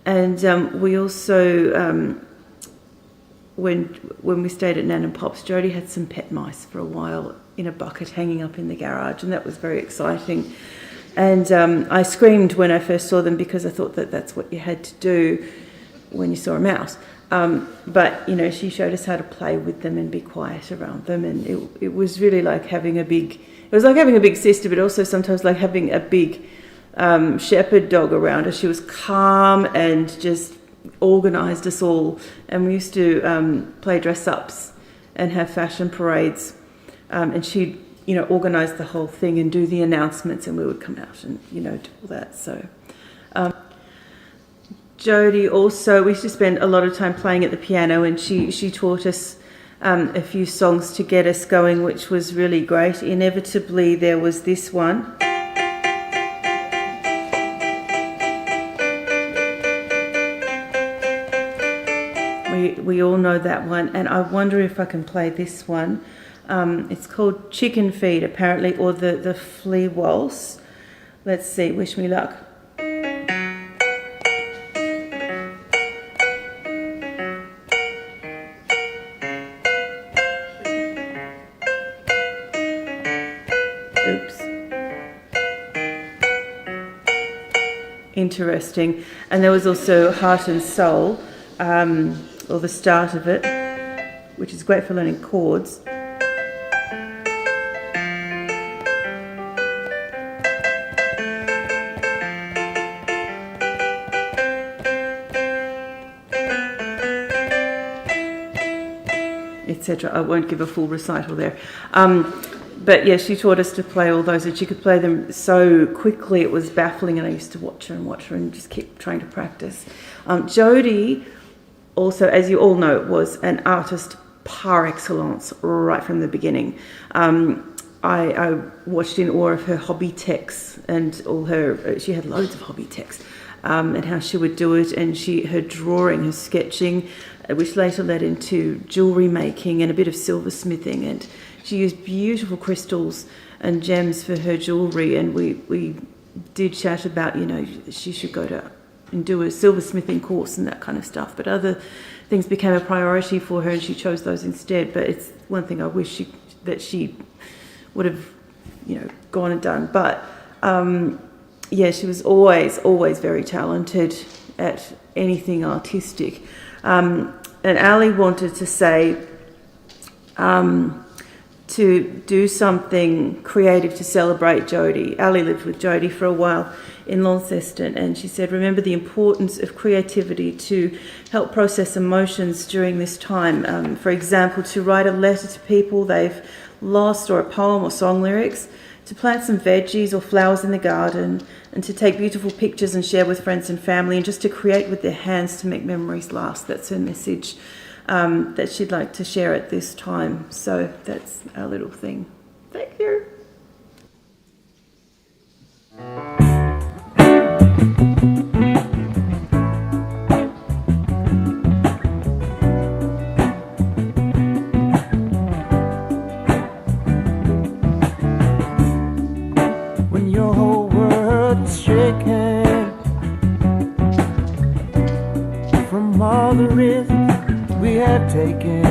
And we also, when we stayed at Nan and Pop's, Jody had some pet mice for a while in a bucket hanging up in the garage, and that was very exciting. And I screamed when I first saw them because I thought that that's what you had to do when you saw a mouse. But, she showed us how to play with them and be quiet around them. And it was really like having a big sister, but also sometimes like having a big shepherd dog around her. She was calm and just organised us all. And we used to play dress-ups and have fashion parades. And she'd organise the whole thing and do the announcements, and we would come out and, do all that. So, Jody also, we used to spend a lot of time playing at the piano, and she taught us a few songs to get us going, which was really great. Inevitably, there was this one. We all know that one, and I wonder if I can play this one. It's called Chicken Feed, apparently, or the Flea Waltz. Let's see, wish me luck. Oops. Interesting. And there was also Heart and Soul, or the start of it, which is great for learning chords. Etc. I won't give a full recital there. But yeah, she taught us to play all those, and she could play them so quickly it was baffling, and I used to watch her and just keep trying to practice. Jody also, as you all know, was an artist par excellence right from the beginning. I watched in awe of her hobby texts and all her. She had loads of hobby texts, and how she would do it, and her drawing, her sketching, which later led into jewellery making and a bit of silversmithing. And she used beautiful crystals and gems for her jewellery. And we did chat about, she should go to and do a silversmithing course and that kind of stuff. But other things became a priority for her, and she chose those instead. But it's one thing I wish that she would have, gone and done. But she was always very talented at anything artistic. And Ali wanted to say to do something creative to celebrate Jody. Ali lived with Jody for a while in Launceston, and she said, remember the importance of creativity to help process emotions during this time. For example, to write a letter to people they've lost, or a poem or song lyrics, to plant some veggies or flowers in the garden, and to take beautiful pictures and share with friends and family, and just to create with their hands to make memories last. That's her message that she'd like to share at this time. So that's our little thing. Thank you. When your whole world is shaken from all the risks we have taken,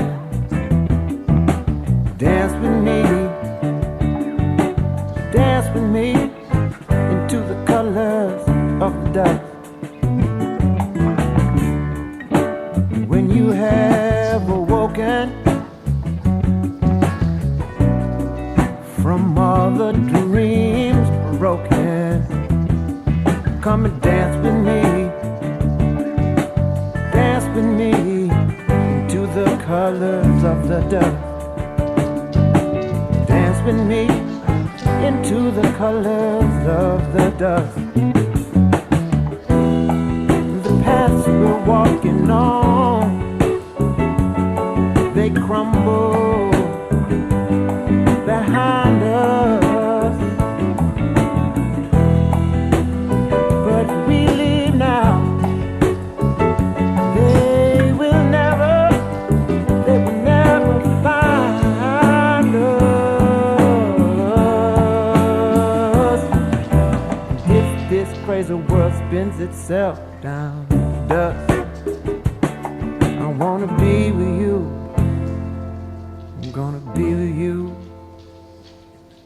dance with me into the colors of the dust. When you have awoken from all the dreams broken, come and dance with me into the colors of the dust. Dance with me into the colors of the dust. The paths we're walking on, they crumble behind us, but we leave now. They will never find us. If this crazy world spins itself down to dust, I wanna be with you. I'm gonna be with you.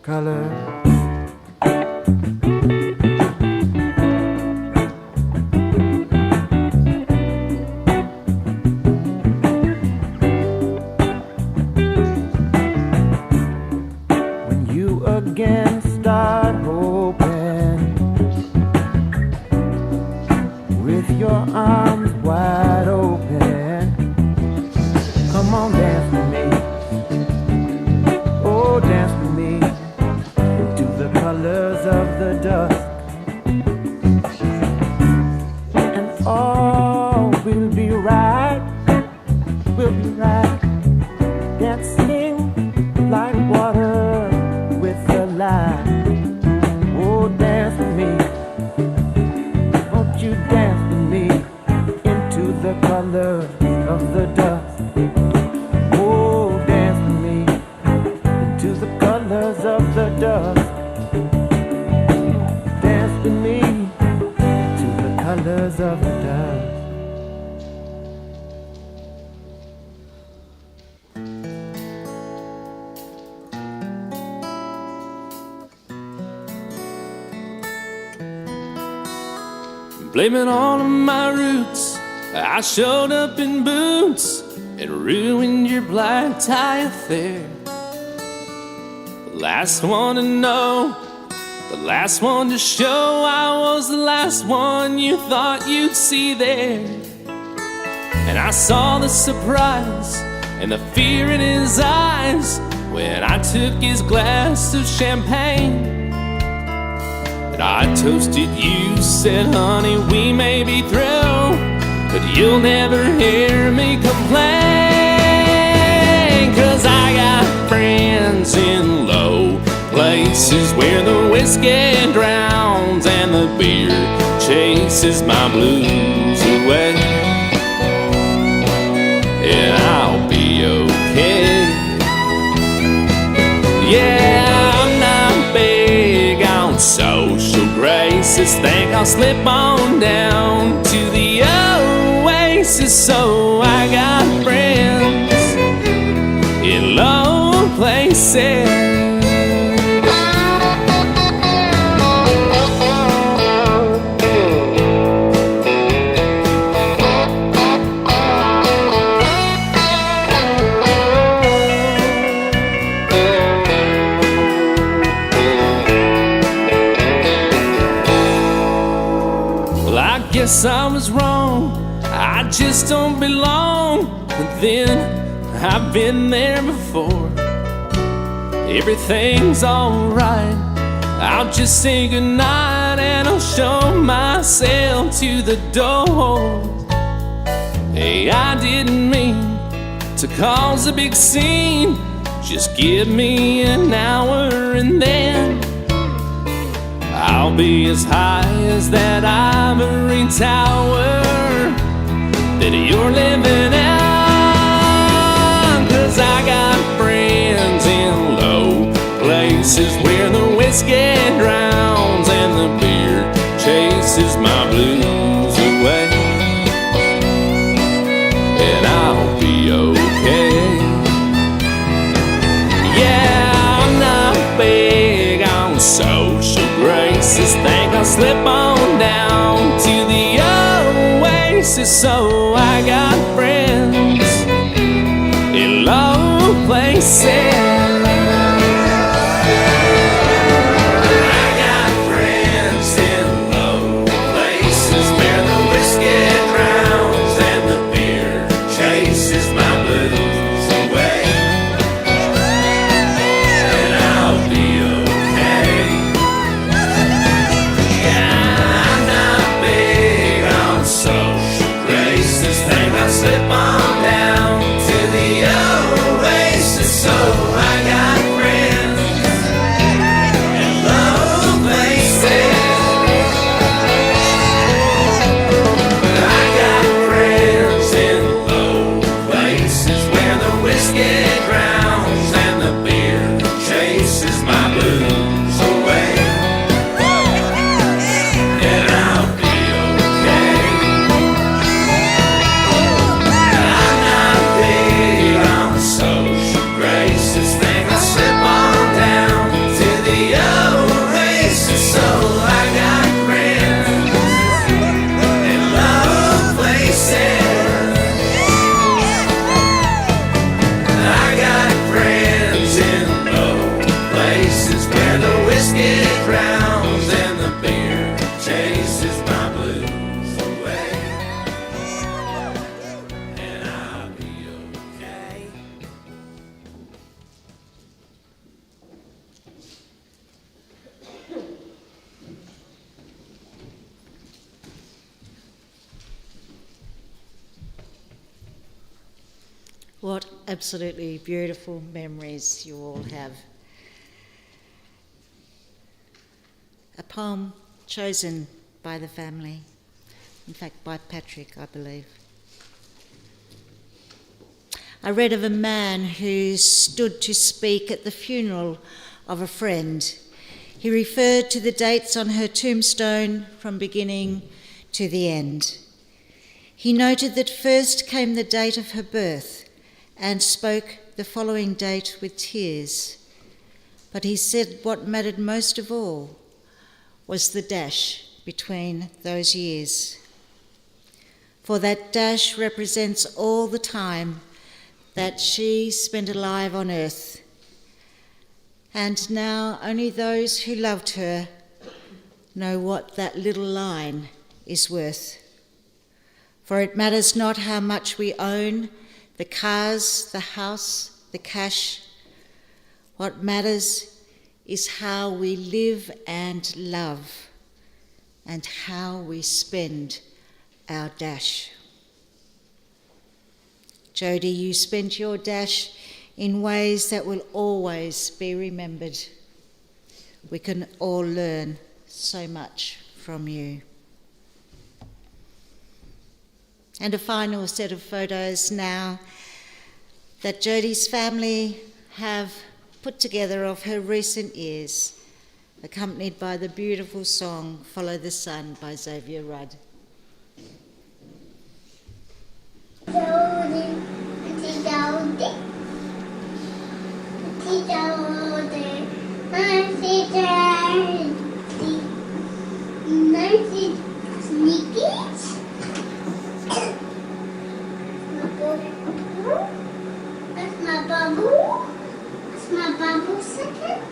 Color. When you again start hoping, with your arms wide open, come on, dance with me. Oh, dance with me into the colors of the dusk, and all will be right, dancing like water with the light. Oh, dance with me, won't you dance with me into the colors of the dusk. Oh, dance with me into the colors of the dusk. Dance with me to the colors of the dusk. Blame it all on my roots. I showed up in boots and ruined your black tie affair. The last one to know, the last one to show. I was the last one you thought you'd see there. And I saw the surprise and the fear in his eyes when I took his glass of champagne. And I toasted you, said, honey, we may be through, but you'll never hear airplane, 'cause I got friends in low places where the whiskey drowns and the beer chases my blues away. And I'll be okay. Yeah, I'm not big on social graces. Think I'll slip on down to the oasis. So I got friends in low places. Guess I was wrong, I just don't belong. But then I've been there before. Everything's alright, I'll just say goodnight and I'll show myself to the door. Hey, I didn't mean to cause a big scene. Just give me an hour and then I'll be as high as that ivory tower that you're living on. 'Cause I got friends in low places where the whiskey drowns and the beer chases my blues away. And I'll be okay. Yeah, I'm not big on social graces. Think I'll slip on down to the oasis. So I got friends in low places. What absolutely beautiful memories you all have. A poem chosen by the family, in fact by Patrick, I believe. I read of a man who stood to speak at the funeral of a friend. He referred to the dates on her tombstone from beginning to the end. He noted that first came the date of her birth and spoke the following date with tears. But he said what mattered most of all was the dash between those years. For that dash represents all the time that she spent alive on earth. And now only those who loved her know what that little line is worth. For it matters not how much we own, the cars, the house, the cash. What matters is how we live and love and how we spend our dash. Jody, you spent your dash in ways that will always be remembered. We can all learn so much from you. And a final set of photos now that Jody's family have put together of her recent years, accompanied by the beautiful song Follow the Sun by Xavier Rudd. Jody, that's my bubble. That's my bubble second.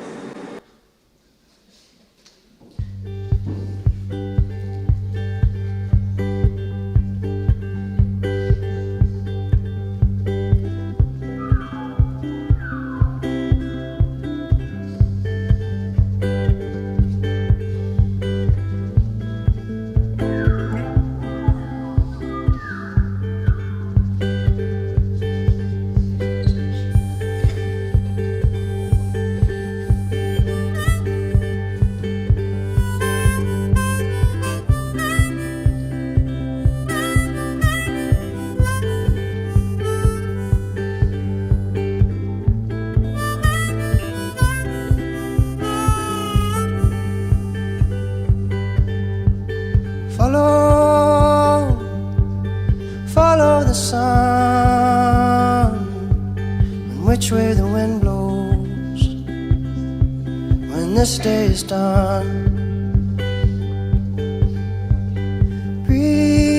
Follow the sun, and which way the wind blows when this day is done. Breathe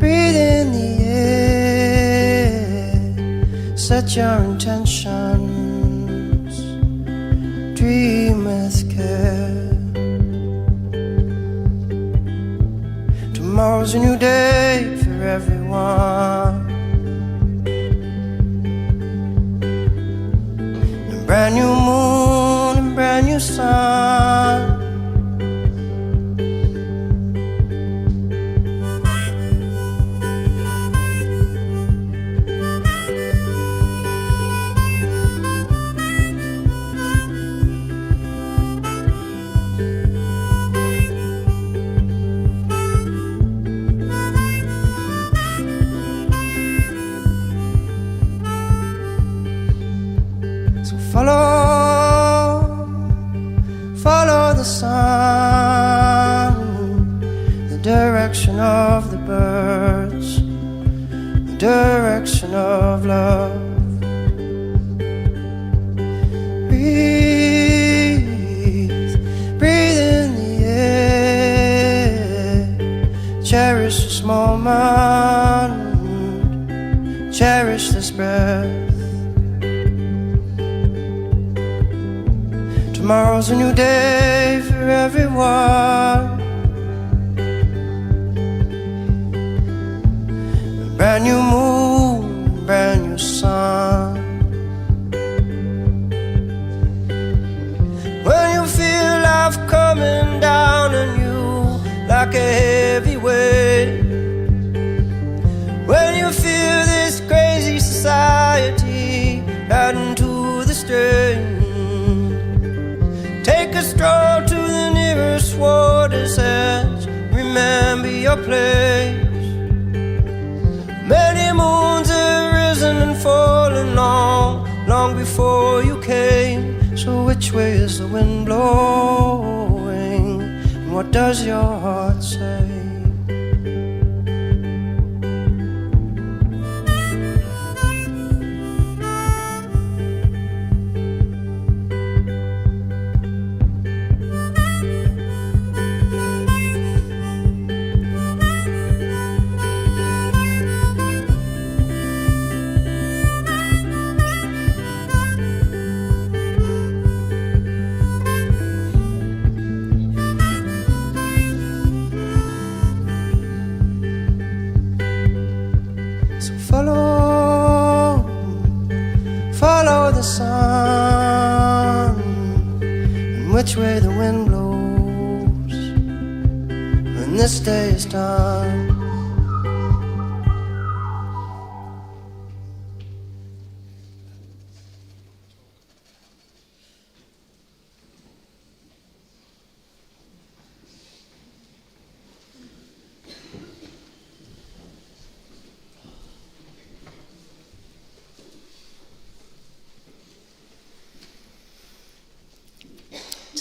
in the air, set your intentions, dream with care. Tomorrow's a new day for everyone, a brand new moon and brand new sun. Follow the sun, the direction of the birds, the direction of love. Breathe in the air, cherish this moment, cherish this breath. Tomorrow's a new day for everyone, a brand new moon, brand new sun. When you feel life coming down on you like a heavy weight, when you feel this crazy society adding to the strain, take a stroll to the nearest water's edge. Remember your place. Many moons have risen and fallen long before you came. So which way is the wind blowing? And what does your heart say? Follow the sun, and which way the wind blows when this day is done.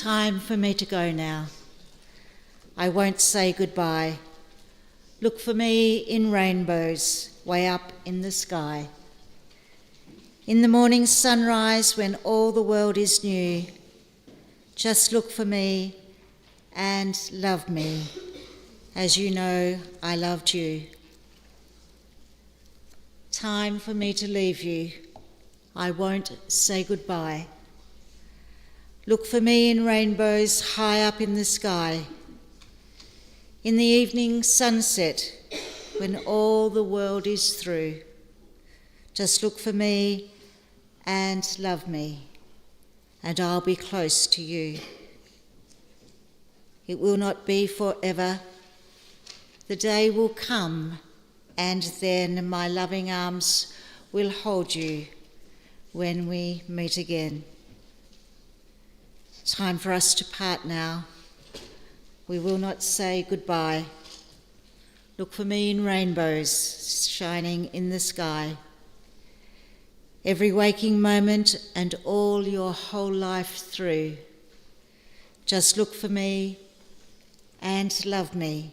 Time for me to go now. I won't say goodbye. Look for me in rainbows way up in the sky. In the morning sunrise when all the world is new, just look for me and love me as you know I loved you. Time for me to leave you. I won't say goodbye. Look for me in rainbows high up in the sky. In the evening sunset, when all the world is through, just look for me and love me, and I'll be close to you. It will not be forever. The day will come, and then my loving arms will hold you when we meet again. Time for us to part now. We will not say goodbye. Look for me in rainbows shining in the sky. Every waking moment and all your whole life through. Just look for me and love me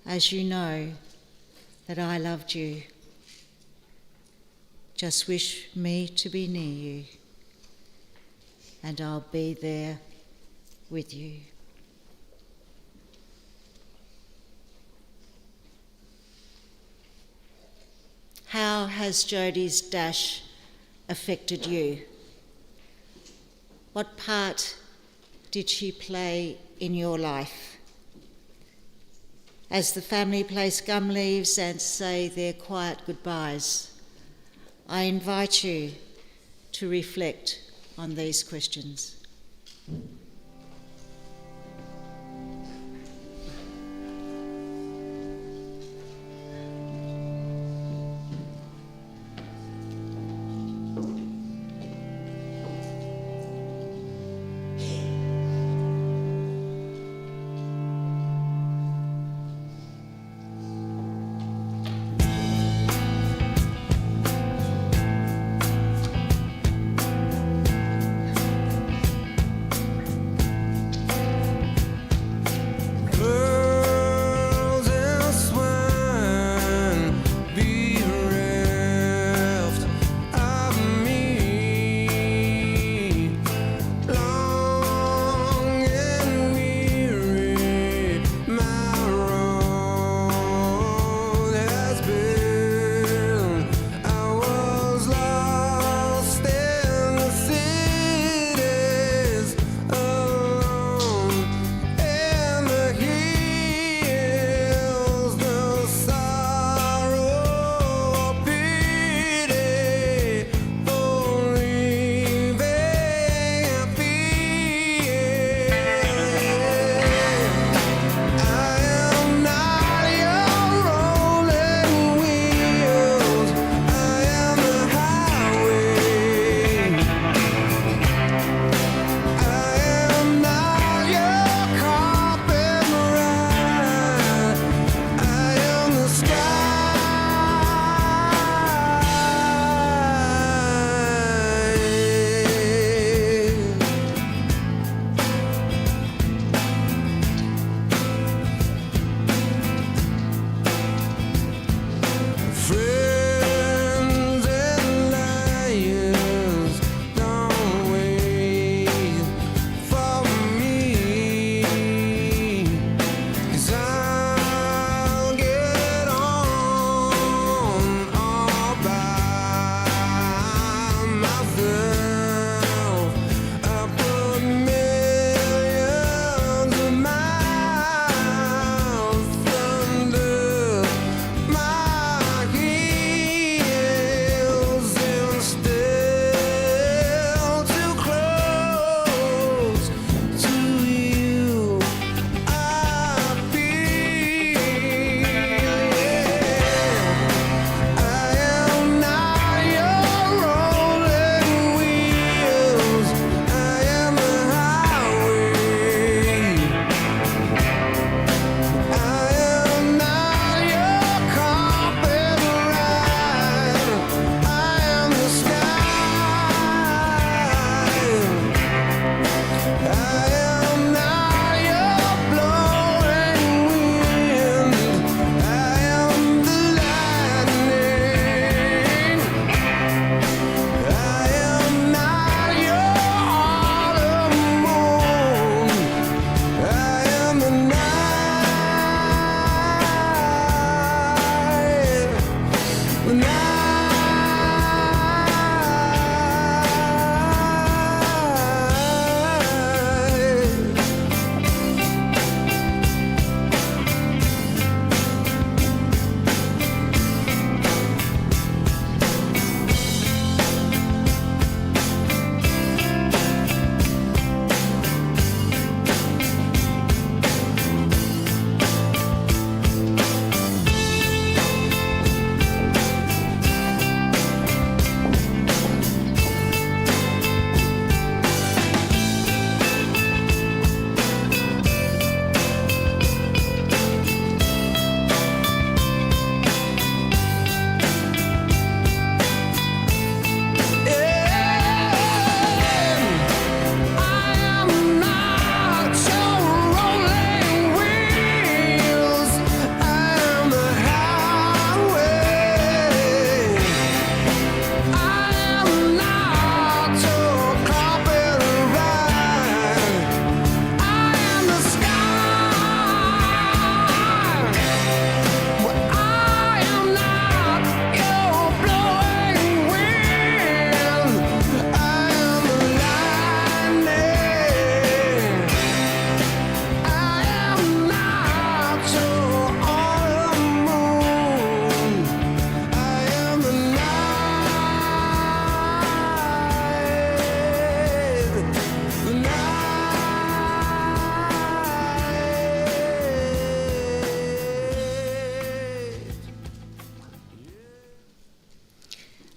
as you know that I loved you. Just wish me to be near you, and I'll be there with you. How has Jody's dash affected you? What part did she play in your life? As the family place gum leaves and say their quiet goodbyes, I invite you to reflect on these questions.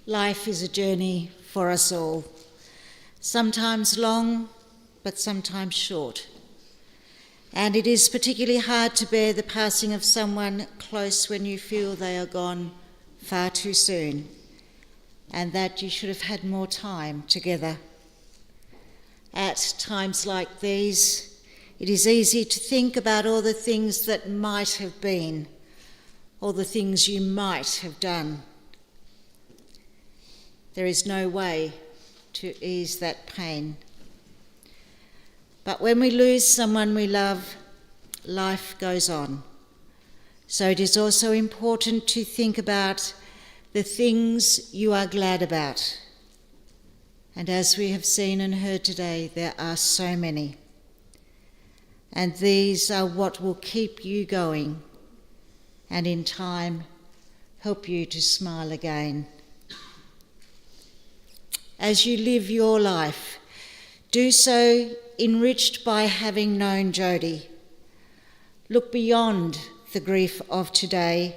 Life is a journey for us all, sometimes long, but sometimes short. And it is particularly hard to bear the passing of someone close when you feel they are gone far too soon, and that you should have had more time together. At times like these, it is easy to think about all the things that might have been, all the things you might have done. There is no way to ease that pain. But when we lose someone we love, life goes on. So it is also important to think about the things you are glad about. And as we have seen and heard today, there are so many. And these are what will keep you going and in time help you to smile again. As you live your life, do so enriched by having known Jody. Look beyond the grief of today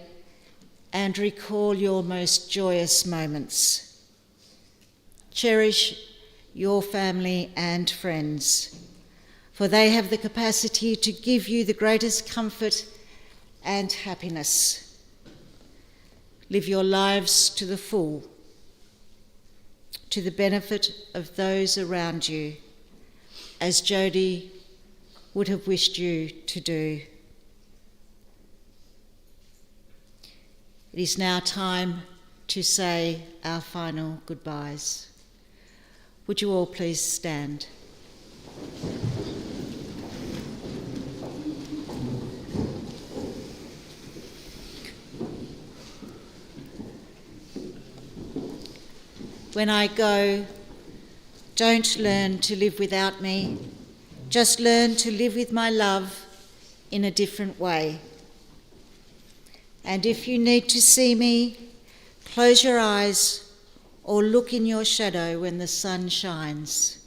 and recall your most joyous moments. Cherish your family and friends, for they have the capacity to give you the greatest comfort and happiness. Live your lives to the full, to the benefit of those around you, as Jody would have wished you to do. It is now time to say our final goodbyes. Would you all please stand? When I go, don't learn to live without me. Just learn to live with my love in a different way. And if you need to see me, close your eyes or look in your shadow when the sun shines.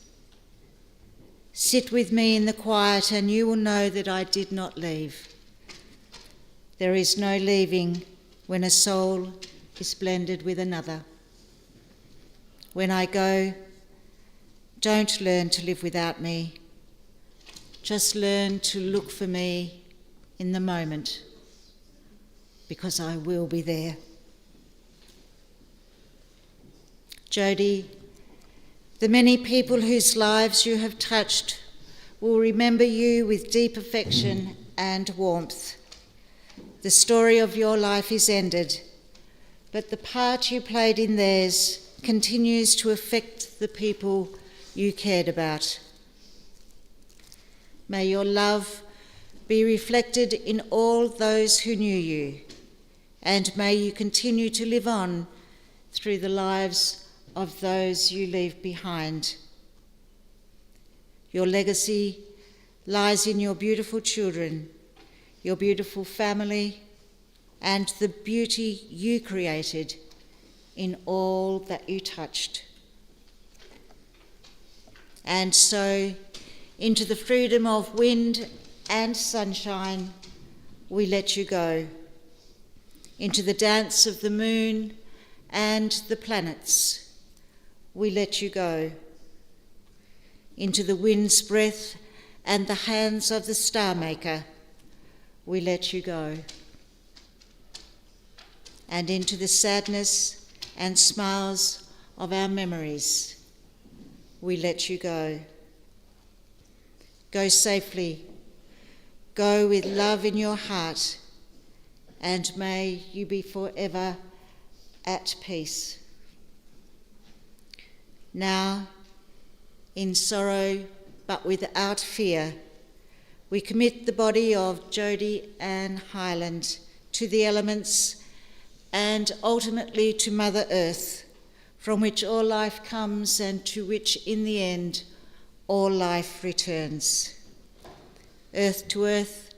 Sit with me in the quiet and you will know that I did not leave. There is no leaving when a soul is blended with another. When I go, don't learn to live without me. Just learn to look for me in the moment, because I will be there. Jody, the many people whose lives you have touched will remember you with deep affection and warmth. The story of your life is ended, but the part you played in theirs continues to affect the people you cared about. May your love be reflected in all those who knew you, and may you continue to live on through the lives of those you leave behind. Your legacy lies in your beautiful children, your beautiful family, and the beauty you created in all that you touched. And so, into the freedom of wind and sunshine, we let you go. Into the dance of the moon and the planets, we let you go. Into the wind's breath and the hands of the star maker, we let you go. And into the sadness and smiles of our memories, we let you go. Go safely, go with love in your heart, and may you be forever at peace. Now, in sorrow but without fear, we commit the body of Jody Ann Hyland to the elements and ultimately to Mother Earth, from which all life comes and to which in the end all life returns. Earth to earth,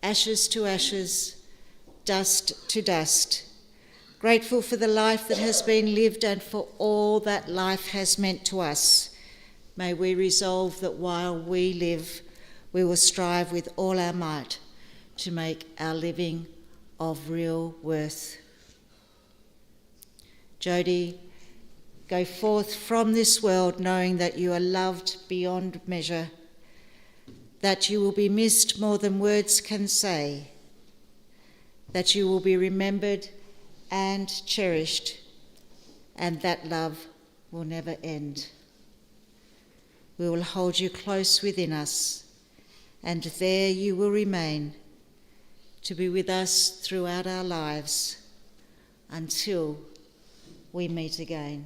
ashes to ashes, dust to dust. Grateful for the life that has been lived and for all that life has meant to us, may we resolve that while we live, we will strive with all our might to make our living of real worth. Jody, go forth from this world knowing that you are loved beyond measure, that you will be missed more than words can say, that you will be remembered and cherished, and that love will never end. We will hold you close within us, and there you will remain, to be with us throughout our lives until we meet again.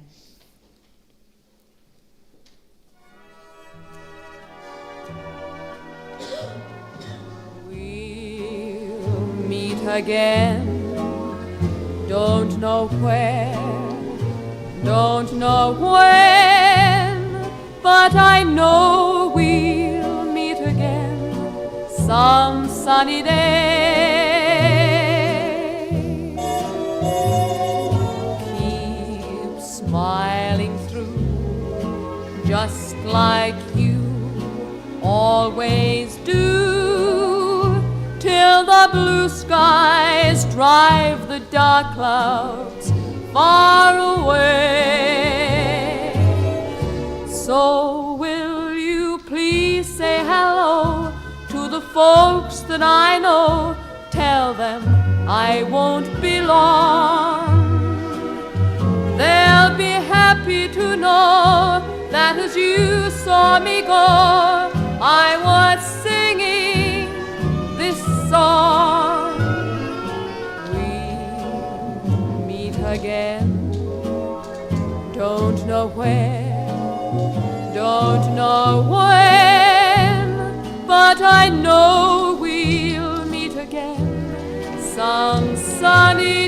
We'll meet again, don't know where, don't know when, but I know we'll meet again some sunny day. Keep smiling through, just like you always do, till the blue skies drive the dark clouds far away. So will you please say hello to the folks that I know? Tell them I won't be long. They'll be happy to know that as you saw me go, I was singing this song. We'll meet again, don't know where, don't know when, but I know we'll meet again some sunny